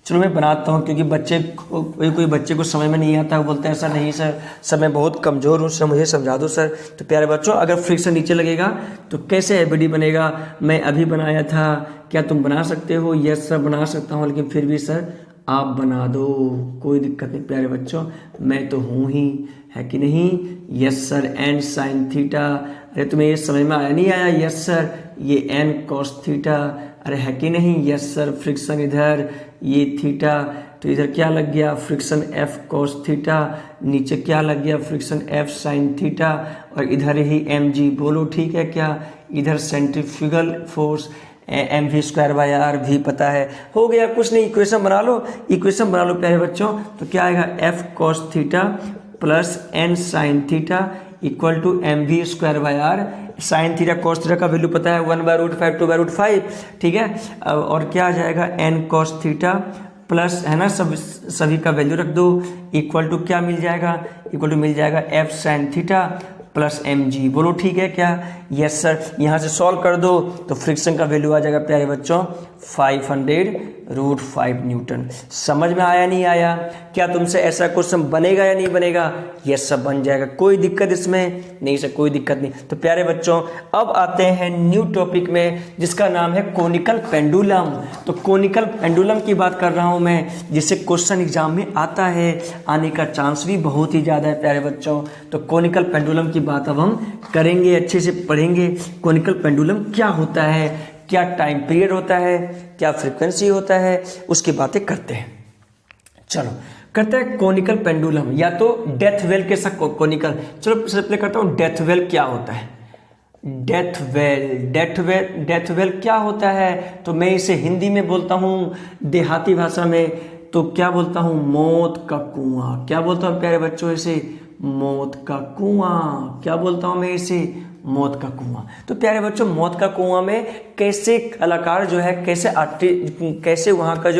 चलो मैं बनाता हूँ, क्योंकि बच्चे कोई बच्चे को समझ में नहीं आता, बोलते हैं सर नहीं सर मैं बहुत कमज़ोर हूँ सर, मुझे समझा दो सर। तो प्यारे बच्चों, अगर फ्रिक्शन नीचे लगेगा तो कैसे FBD बनेगा? मैं अभी बनाया था, क्या तुम बना सकते हो? यस सर बना सकता हूँ, लेकिन फिर भी सर आप बना दो, कोई दिक्कत नहीं प्यारे बच्चों, मैं तो हूँ ही, है कि नहीं? Yes sir. N sine theta, अरे तुम्हें ये समझ में आया नहीं आया? Yes sir. ये एन कॉस थीटा, अरे है कि नहीं? Yes sir. फ्रिक्शन इधर, ये थीटा, तो इधर क्या लग गया? फ्रिक्शन एफ कॉस थीटा, नीचे क्या लग गया? फ्रिक्शन एफ साइन थीटा, और इधर ही mg। बोलो ठीक है क्या? इधर सेंट्रीफ्यूगल फोर्स mv²/r भी पता है, हो गया। कुछ नहीं, इक्वेशन बना लो, इक्वेशन बना लो प्यारे बच्चों। तो क्या आएगा, f cos theta plus n sin theta equal to mv²/r। Sine theta cos theta का वैल्यू पता है 1/√5 2/√5, ठीक है। और क्या आ जाएगा, n cos थीटा प्लस, है ना, सभी का वैल्यू रख दो, इक्वल टू क्या मिल जाएगा, इक्वल टू मिल जाएगा f sin theta plus mg। बोलो ठीक है क्या, यस सर। यहाँ से सॉल्व कर दो तो फ्रिक्शन का वैल्यू आ जाएगा प्यारे बच्चों 500√5 न्यूटन। समझ में आया नहीं आया? क्या तुमसे ऐसा क्वेश्चन बनेगा या नहीं बनेगा? यस सर बन जाएगा, कोई दिक्कत इसमें नहीं सर, कोई दिक्कत नहीं। तो प्यारे बच्चों अब आते हैं न्यू टॉपिक में जिसका नाम है कोनिकल पेंडुलम। तो कोनिकल पेंडुलम की बात कर रहा हूँ मैं, जिससे क्वेश्चन एग्जाम में आता है, आने का चांस भी बहुत ही ज़्यादा है प्यारे बच्चों। तो कोनिकल पेंडुलम की बात अब हम करेंगे, अच्छे से पढ़ेंगे। कोनिकल पेंडुलम क्या होता है, क्या टाइम पीरियड होता है, क्या फ्रीक्वेंसी होता है, उसकी बातें करते हैं। चलो करते हैं कोनिकल पेंडुलम, या तो डेथ वेल के साथ कोनिकल। चलो सबसे पहले करता हूँ डेथ वेल क्या होता है। डेथ वेल क्या होता है, तो मैं इसे हिंदी में बोलता हूँ, देहाती भाषा में तो क्या बोलता हूँ, मौत का कुआं। क्या बोलता हूँ प्यारे बच्चों इसे, मौत का कुआं। क्या बोलता हूँ मैं इसे, मौत का कुआं। तो प्यारे बच्चों मौत का कुआं में कैसे कलाकार जो है, कैसे वहाँ का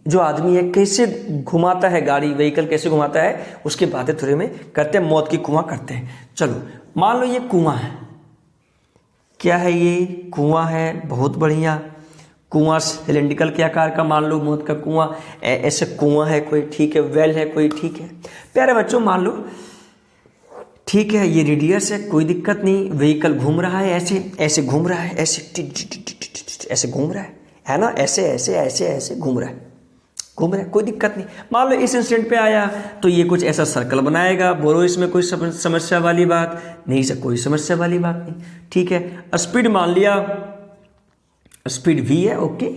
जो आदमी है कैसे घुमाता है गाड़ी, व्हीकल कैसे घुमाता है, उसकी बातें थोड़ी में करते हैं, मौत की कुआं करते हैं। चलो मान लो ये कुआं है, क्या है ये, कुआं है, बहुत बढ़िया। कुआं सिलेंड्रिकल के आकार का मान लो, मौत का कुआं ऐसे कुआं है कोई, ठीक है, वेल है कोई, ठीक है। प्यारे बच्चों मान लो ठीक है, ये रेडियस है, कोई दिक्कत नहीं, व्हीकल घूम रहा है, ऐसे ऐसे घूम रहा है, ऐसे घूम रहा है ना, ऐसे ऐसे ऐसे ऐसे घूम रहा है, कोई दिक्कत नहीं। मान लो इस इंस्टेंट पे आया तो ये कुछ ऐसा सर्कल बनाएगा। बोलो इसमें कोई समस्या वाली बात नहीं सर, कोई समस्या वाली बात नहीं, ठीक है। स्पीड मान लिया, स्पीड v है, ओके,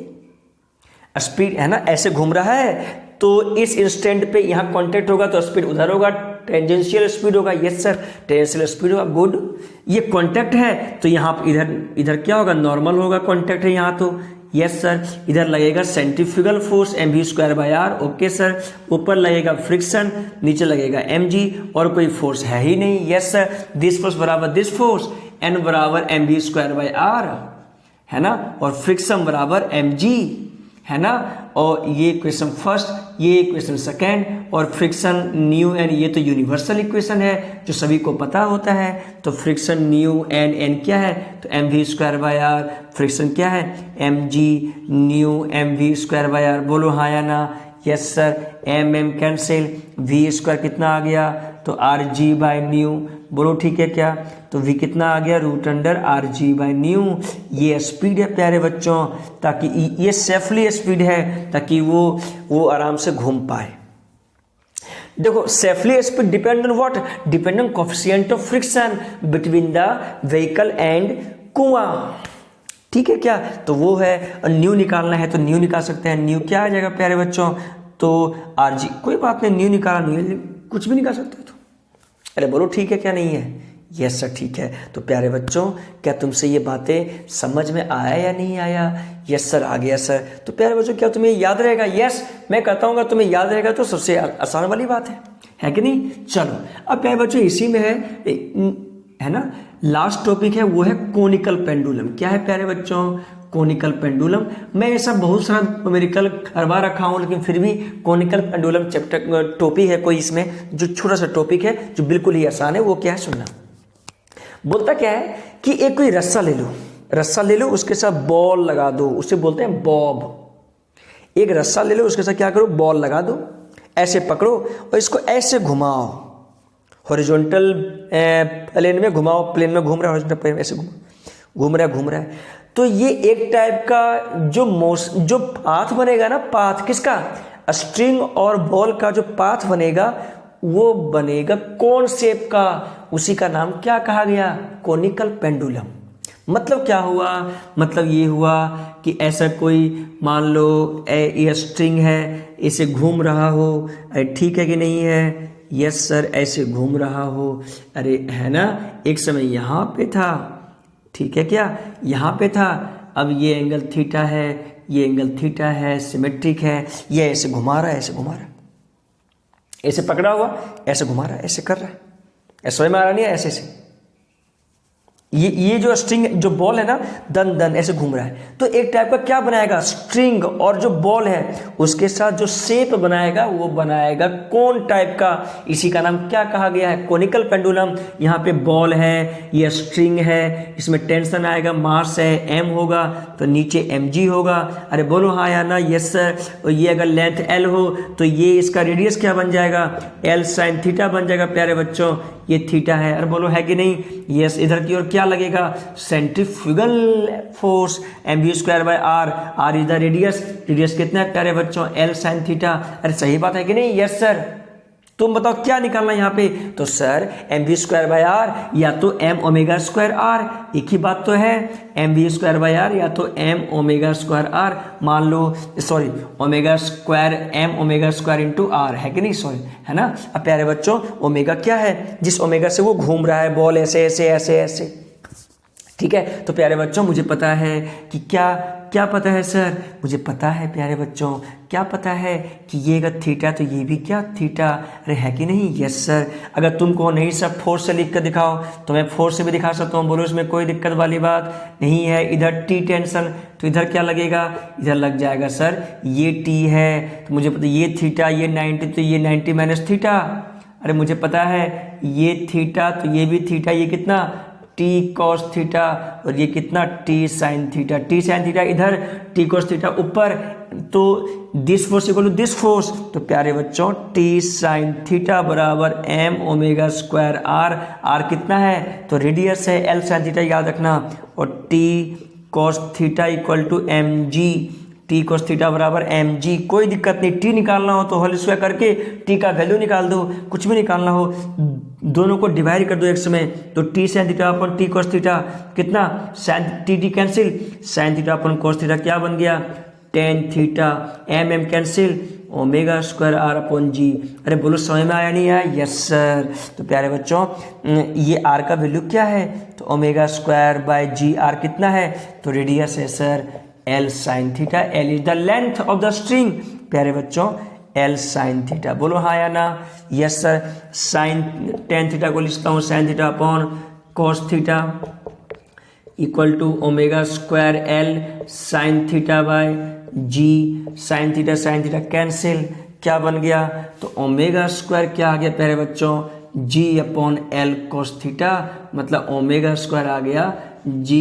स्पीड है ना, ऐसे घूम रहा है तो इस इंस्टेंट पे यहाँ कांटेक्ट होगा तो स्पीड उधर होगा, टेंजेंशियल स्पीड होगा, यस सर टेंजेंशियल स्पीड होगा, गुड। ये कांटेक्ट है तो यहाँ इधर क्या होगा, नॉर्मल होगा, कांटेक्ट है यहाँ तो, यस सर। इधर लगेगा centrifugal force mv²/r, okay sir. ऊपर लगेगा फ्रिक्शन, नीचे लगेगा mg, और कोई फोर्स है ही नहीं, यस सर। दिस फोर्स बराबर दिस फोर्स, n बराबर mv²/r, है ना, और फ्रिक्शन बराबर mg, है ना। और ये इक्वेशन फर्स्ट, ये इक्वेशन सेकेंड, और फ्रिक्शन न्यू एन, ये तो यूनिवर्सल इक्वेशन है जो सभी को पता होता है। तो फ्रिक्शन न्यू एन, एन क्या है, तो mv²/r, फ्रिक्शन क्या है, mg न्यू mv²/r। बोलो हाँ या ना, yes sir. M cancel, v² कितना आ गया, तो rg/न्यू। बोलो ठीक है क्या, तो v कितना आ गया, √rg/न्यू। ये स्पीड है प्यारे बच्चों, ताकि ये सेफली स्पीड है, ताकि वो आराम से घूम पाए। देखो safely speed depend on what, depend on coefficient of friction between the vehicle and कुआं, ठीक है क्या। तो वो है, न्यू निकालना है तो न्यू निकाल सकते हैं। न्यू क्या आ जाएगा प्यारे बच्चों, तो rg, कोई बात नहीं, न्यू निकाला नहीं है, कुछ भी निकाल सकते हो तो। अरे बोलो ठीक है क्या, नहीं है, यस सर ठीक है। तो प्यारे बच्चों क्या तुमसे ये बातें समझ में आया या नहीं आया, यस सर आ गया सर। तो प्यारे बच्चों क्या तुम्हें याद रहेगा, यस मैं कहता हूँ तुम्हें याद रहेगा तो सबसे आसान वाली बात है कि नहीं। चलो अब प्यारे बच्चों इसी में है ना, लास्ट टॉपिक है वो है कोनिकल पेंडुलम। क्या है प्यारे बच्चों, कोनिकल पेंडुलम। मैं ऐसा बहुत सारा न्यूमेरिकल करवा रखा हूँ, लेकिन फिर भी कोनिकल पेंडुलम चैप्टर टॉपिक है कोई इसमें जो छोटा सा टॉपिक है जो बिल्कुल ही आसान है। वो क्या है सुनना, बोलता क्या है कि एक कोई रस्सा ले लो, उसके साथ बॉल लगा दो, उसे बोलते हैं बॉब। एक रस्सा ले लो, उसके साथ क्या करो, बॉल लगा दो, ऐसे पकड़ो और इसको ऐसे घुमाओ, हॉरिजॉन्टल प्लेन में घुमाओ, प्लेन में घूम रहा है, हॉरिजॉन्टल प्लेन में ऐसे घूम रहा है। तो ये एक टाइप का जो पाथ बनेगा ना, पाथ किसका, स्ट्रिंग और बॉल का जो पाथ बनेगा वो बनेगा कोन शेप का, उसी का नाम क्या कहा गया, कोनिकल पेंडुलम। मतलब क्या हुआ, मतलब ये हुआ कि ऐसा कोई मान लो ये स्ट्रिंग है, इसे घूम रहा हो, ठीक है कि नहीं है, यस सर ऐसे घूम रहा हो। अरे है ना, एक समय यहाँ पे था, ठीक है क्या, यहाँ पे था, अब ये एंगल थीटा है, ये एंगल थीटा है, सिमेट्रिक है, ये ऐसे घुमा रहा है, ऐसे घुमा रहा है, ऐसे पकड़ा हुआ, ऐसे घुमा रहा है, ऐसे कर रहा है, ऐसे समझ में आ रहा नहीं है, ऐसे ऐसे ये जो स्ट्रिंग जो बॉल है ना, दन दन ऐसे घूम रहा है, तो एक टाइप का क्या बनाएगा, स्ट्रिंग और जो बॉल है उसके साथ जो शेप बनाएगा वो बनाएगा कोन टाइप का, इसी का नाम क्या कहा गया है, कोनिकल पेंडुलम। यहाँ पे बॉल है, ये स्ट्रिंग है, इसमें टेंशन आएगा, मास है, एम होगा तो नीचे mg होगा। अरे बोलो हाँ या ना, यस सर। और ये अगर लेंथ l हो तो ये इसका रेडियस क्या बन जाएगा, l sin थीटा बन जाएगा प्यारे बच्चों, ये थीटा है। अरे बोलो है कि नहीं, यस। इधर की ओर क्या लगेगा, centrifugal force mv²/r, r is the radius, radius कितना है प्यारे बच्चों, l sin थीटा। अरे सही बात है कि नहीं, यस सर। तुम बताओ क्या निकालना है यहाँ पे, तो सर mv²/r या तो m⍵²r, एक ही बात तो है, mv²/r या तो m⍵²r, मान लो सॉरी m⍵² इंटू r, है कि नहीं, सॉरी, है ना। अब प्यारे बच्चों ओमेगा क्या है, जिस ओमेगा से वो घूम रहा है बॉल, ऐसे ऐसे ऐसे ऐसे, ठीक है। तो प्यारे बच्चों मुझे पता है कि क्या पता है सर, मुझे पता है प्यारे बच्चों, क्या पता है कि ये अगर थीटा तो ये भी क्या थीटा, अरे है कि नहीं, यस सर। अगर तुम कहो नहीं सर फोर्स से लिख कर दिखाओ तो मैं फोर्स से भी दिखा सकता हूँ, बोलो इसमें कोई दिक्कत वाली बात नहीं है। इधर टी टेंशन तो इधर क्या लगेगा, इधर लग जाएगा सर ये टी है, तो मुझे पता ये थीटा, ये 90 तो ये 90 माइनस थीटा, अरे मुझे पता है ये थीटा तो ये भी थीटा, ये कितना टी कॉस थीटा, और ये कितना t sine theta, t sine theta इधर, टी कॉस थीटा ऊपर, तो this force equal to this force, तो प्यारे बच्चों टी साइन थीटा बराबर m⍵² r कितना है, तो रेडियस है, l साइन थीटा याद रखना, और t cos theta equal to mg, t cos theta बराबर mg, कोई दिक्कत नहीं, टी निकालना हो तो होल स्क्वायर करके टी का वैल्यू निकाल दो, कुछ भी निकालना हो दोनों को डिवाइड कर दो एक समय, तो T sine theta upon T cos theta कितना, sine T cancel, sine theta upon cos theta क्या बन गया, tan theta, M cancel, ω²r upon g. अरे बोलो समझ में आया नहीं आया, यस सर। तो प्यारे बच्चों ये r का वैल्यू क्या है, तो ω²/g r कितना है, तो रेडियस है sir l sine theta, l is the length of the string प्यारे बच्चों, l साइन थीटा, बोलो हाँ या ना, yes sir. Sine tan theta को लिखता हूँ sine theta upon cos theta equal to ω²l sine theta by g, sine theta cancel, क्या बन गया, तो ω² क्या आ गया प्यारे बच्चों, g upon l cos theta, मतलब ω² आ गया g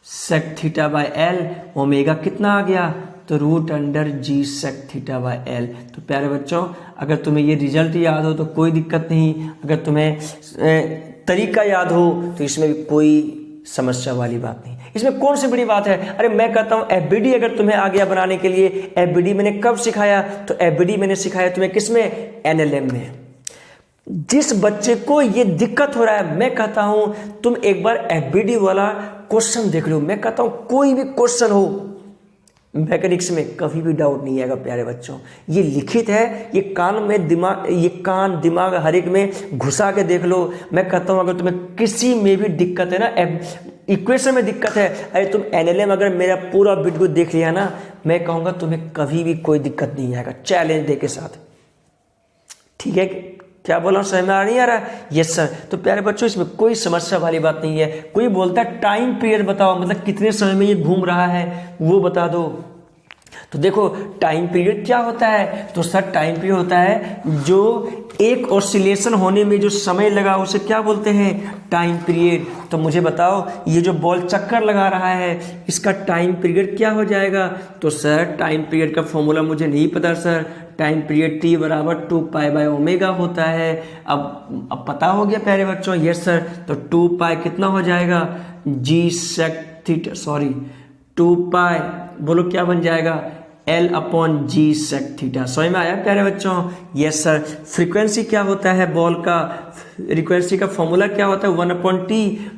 sec theta by l, omega कितना आ गया, तो √g sec theta by l। तो प्यारे बच्चों अगर तुम्हें ये रिजल्ट याद हो तो कोई दिक्कत नहीं, अगर तुम्हें तरीका याद हो तो इसमें भी कोई समस्या वाली बात नहीं, इसमें कौन सी बड़ी बात है। अरे मैं कहता हूँ FBD अगर तुम्हें आ गया बनाने के लिए, FBD मैंने कब सिखाया, तो FBD मैंने सिखाया तुम्हें किसमें, NLM में। जिस बच्चे को ये दिक्कत हो रहा है, मैं कहता हूं तुम एक बार FBD वाला क्वेश्चन देख लो, मैं कहता हूं कोई भी क्वेश्चन हो मैकेनिक्स में कभी भी डाउट नहीं आएगा प्यारे बच्चों, ये लिखित है, ये कान में दिमाग, ये कान दिमाग हर एक में घुसा के देख लो। मैं कहता हूं अगर तुम्हें किसी में भी दिक्कत है ना, इक्वेशन में दिक्कत है, अरे तुम NLM अगर मेरा पूरा वीडियो देख लिया ना, मैं कहूँगा तुम्हें कभी भी कोई दिक्कत नहीं आएगा, चैलेंज दे के साथ, ठीक है। क्या बोला समझ में आ नहीं आ रहा है, यस सर। तो प्यारे बच्चों इसमें कोई समस्या वाली बात नहीं है। कोई बोलता है टाइम पीरियड बताओ, मतलब कितने समय में ये घूम रहा है वो बता दो, तो देखो टाइम पीरियड क्या होता है, तो सर टाइम पीरियड होता है जो एक ऑसिलेशन होने में जो समय लगा उसे क्या बोलते हैं, टाइम पीरियड। तो मुझे बताओ ये जो बॉल चक्कर लगा रहा है इसका टाइम पीरियड क्या हो जाएगा, तो सर टाइम पीरियड का फॉर्मूला मुझे नहीं पता सर, टाइम पीरियड t बराबर 2π/ω होता है। अब पता हो गया प्यारे बच्चों, यस सर। तो 2π कितना हो जाएगा, g sec थीटा, सॉरी 2π बोलो क्या बन जाएगा, L अपॉन जी सेक थीटा। समझ में आया प्यारे बच्चों, यस सर। फ्रीक्वेंसी क्या होता है बॉल का, फ्रीक्वेंसी का फॉर्मूला क्या होता है, 1/T,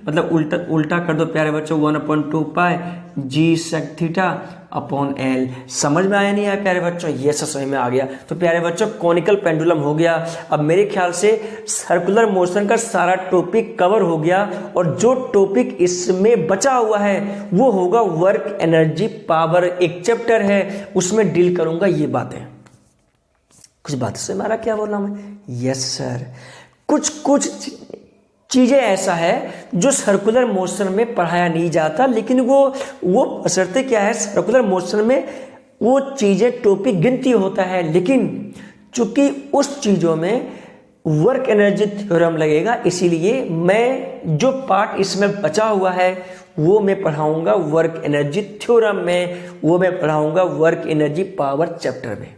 मतलब उल्टा उल्टा कर दो प्यारे बच्चों, 1/2 पाई जी सेक थीटा अपॉन एल। समझ में आया नहीं आया प्यारे बच्चों? ये सब समझ में आ गया। तो प्यारे बच्चों कॉनिकल पेंडुलम हो गया। अब मेरे ख्याल से सर्कुलर मोशन का सारा टॉपिक कवर हो गया, और जो टॉपिक इसमें बचा हुआ है वो होगा वर्क एनर्जी पावर। एक चैप्टर है उसमें डील करूंगा ये बातें। कुछ बात से हमारा क्या बोल रहा हूं मैं? Yes sir. कुछ चीजें ऐसा है जो सर्कुलर मोशन में पढ़ाया नहीं जाता, लेकिन वो बशर्ते क्या है, सर्कुलर मोशन में वो चीजें टॉपिक गिनती होता है, लेकिन चूंकि उस चीजों में वर्क एनर्जी थ्योरम लगेगा, इसीलिए मैं जो पार्ट इसमें बचा हुआ है वो मैं पढ़ाऊंगा वर्क एनर्जी थ्योरम में, वो मैं पढ़ाऊंगा वर्क एनर्जी पावर चैप्टर में।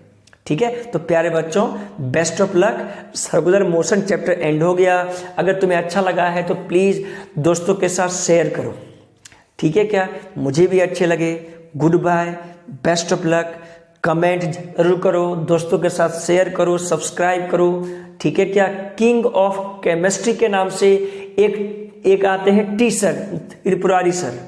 ठीक है, तो प्यारे बच्चों best of luck. Circular motion chapter and हो गया। अगर तुम्हें अच्छा लगा है तो प्लीज दोस्तों के साथ शेयर करो, ठीक है क्या? मुझे भी अच्छे लगे। Good bye, best of luck. Comment जरूर करो, दोस्तों के साथ शेयर करो, सब्सक्राइब करो, ठीक है क्या? किंग ऑफ केमिस्ट्री के नाम से एक आते हैं टी सर, त्रिपुरारी सर,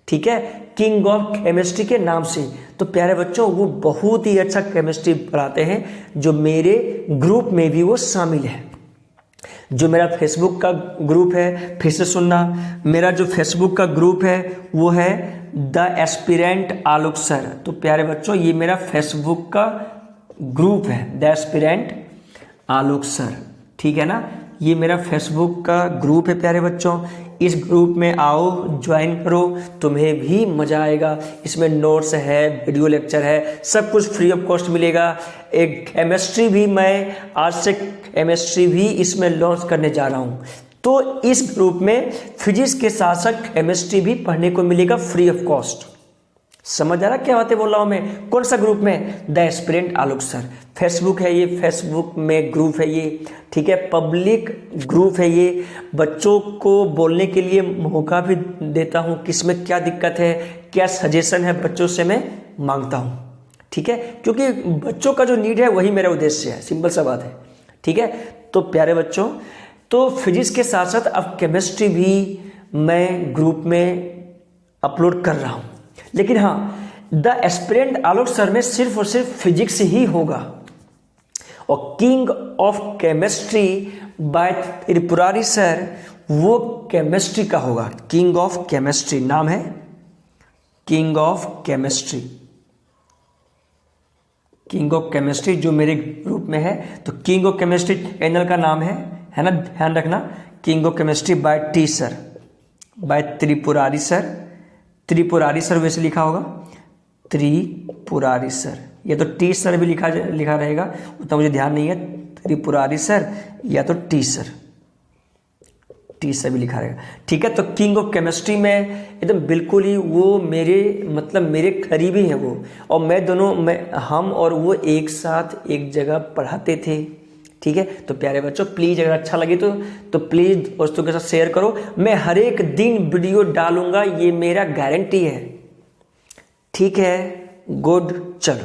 ठीक है, किंग ऑफ केमिस्ट्री के नाम से। तो प्यारे बच्चों वो बहुत ही अच्छा केमिस्ट्री पढ़ाते हैं, जो मेरे ग्रुप में भी वो शामिल है। जो मेरा फेसबुक का ग्रुप है, फिर से सुनना, मेरा जो फेसबुक का ग्रुप है वो है द एस्पिरेंट आलोक सर। तो प्यारे बच्चों ये मेरा फेसबुक का ग्रुप है, द एस्पिरेंट आलोक सर, ठीक है ना? ये मेरा फेसबुक का ग्रुप है प्यारे बच्चों। इस ग्रुप में आओ, ज्वाइन करो, तुम्हें भी मज़ा आएगा। इसमें नोट्स है, वीडियो लेक्चर है, सब कुछ फ्री ऑफ कॉस्ट मिलेगा। एक केमिस्ट्री भी, मैं आज से केमिस्ट्री भी इसमें लॉन्च करने जा रहा हूँ। तो इस ग्रुप में फिजिक्स के साथ साथ केमिस्ट्री भी पढ़ने को मिलेगा फ्री ऑफ कॉस्ट। समझ आ रहा क्या बातें बोल रहा हूँ मैं? कौन सा ग्रुप में? The aspirant Alok sir. Facebook है ये, फेसबुक में ग्रुप है ये, ठीक है, पब्लिक ग्रुप है ये। बच्चों को बोलने के लिए मौका भी देता हूँ, किसमें क्या दिक्कत है, क्या सजेशन है, बच्चों से मैं मांगता हूँ, ठीक है, क्योंकि बच्चों का जो नीड है वही मेरा उद्देश्य है, सिंपल सा बात है, ठीक है। तो प्यारे बच्चों, तो फिजिक्स के साथ साथ अब केमिस्ट्री भी मैं ग्रुप में अपलोड कर रहा हूँ, लेकिन हाँ द एस्पिरेंट आलोक सर में सिर्फ और सिर्फ फिजिक्स ही होगा, और king of chemistry bye Tripurari sir वो केमिस्ट्री का होगा। किंग ऑफ केमिस्ट्री नाम है, king of chemistry, king of chemistry जो मेरे ग्रुप में है। तो किंग ऑफ केमिस्ट्री चैनल का नाम है ना, ध्यान रखना, king of chemistry by t sir, by Tripurari sir. Tripurari sir वैसे लिखा होगा, त्रिपुरारी सर, या तो टी सर भी लिखा रहेगा, उतना मुझे ध्यान नहीं है, त्रिपुरारी सर या तो टी सर, टी सर भी लिखा रहेगा, ठीक है। तो किंग ऑफ केमिस्ट्री में एकदम बिल्कुल ही वो मेरे मतलब मेरे करीबी हैं वो, और मैं दोनों हम और वो एक साथ एक जगह पढ़ाते थे, ठीक है। तो प्यारे बच्चों प्लीज़ अगर अच्छा लगे तो प्लीज़ दोस्तों के साथ शेयर करो। मैं हर एक दिन वीडियो डालूंगा, ये मेरा गारंटी है, ठीक है। गुड, चलो।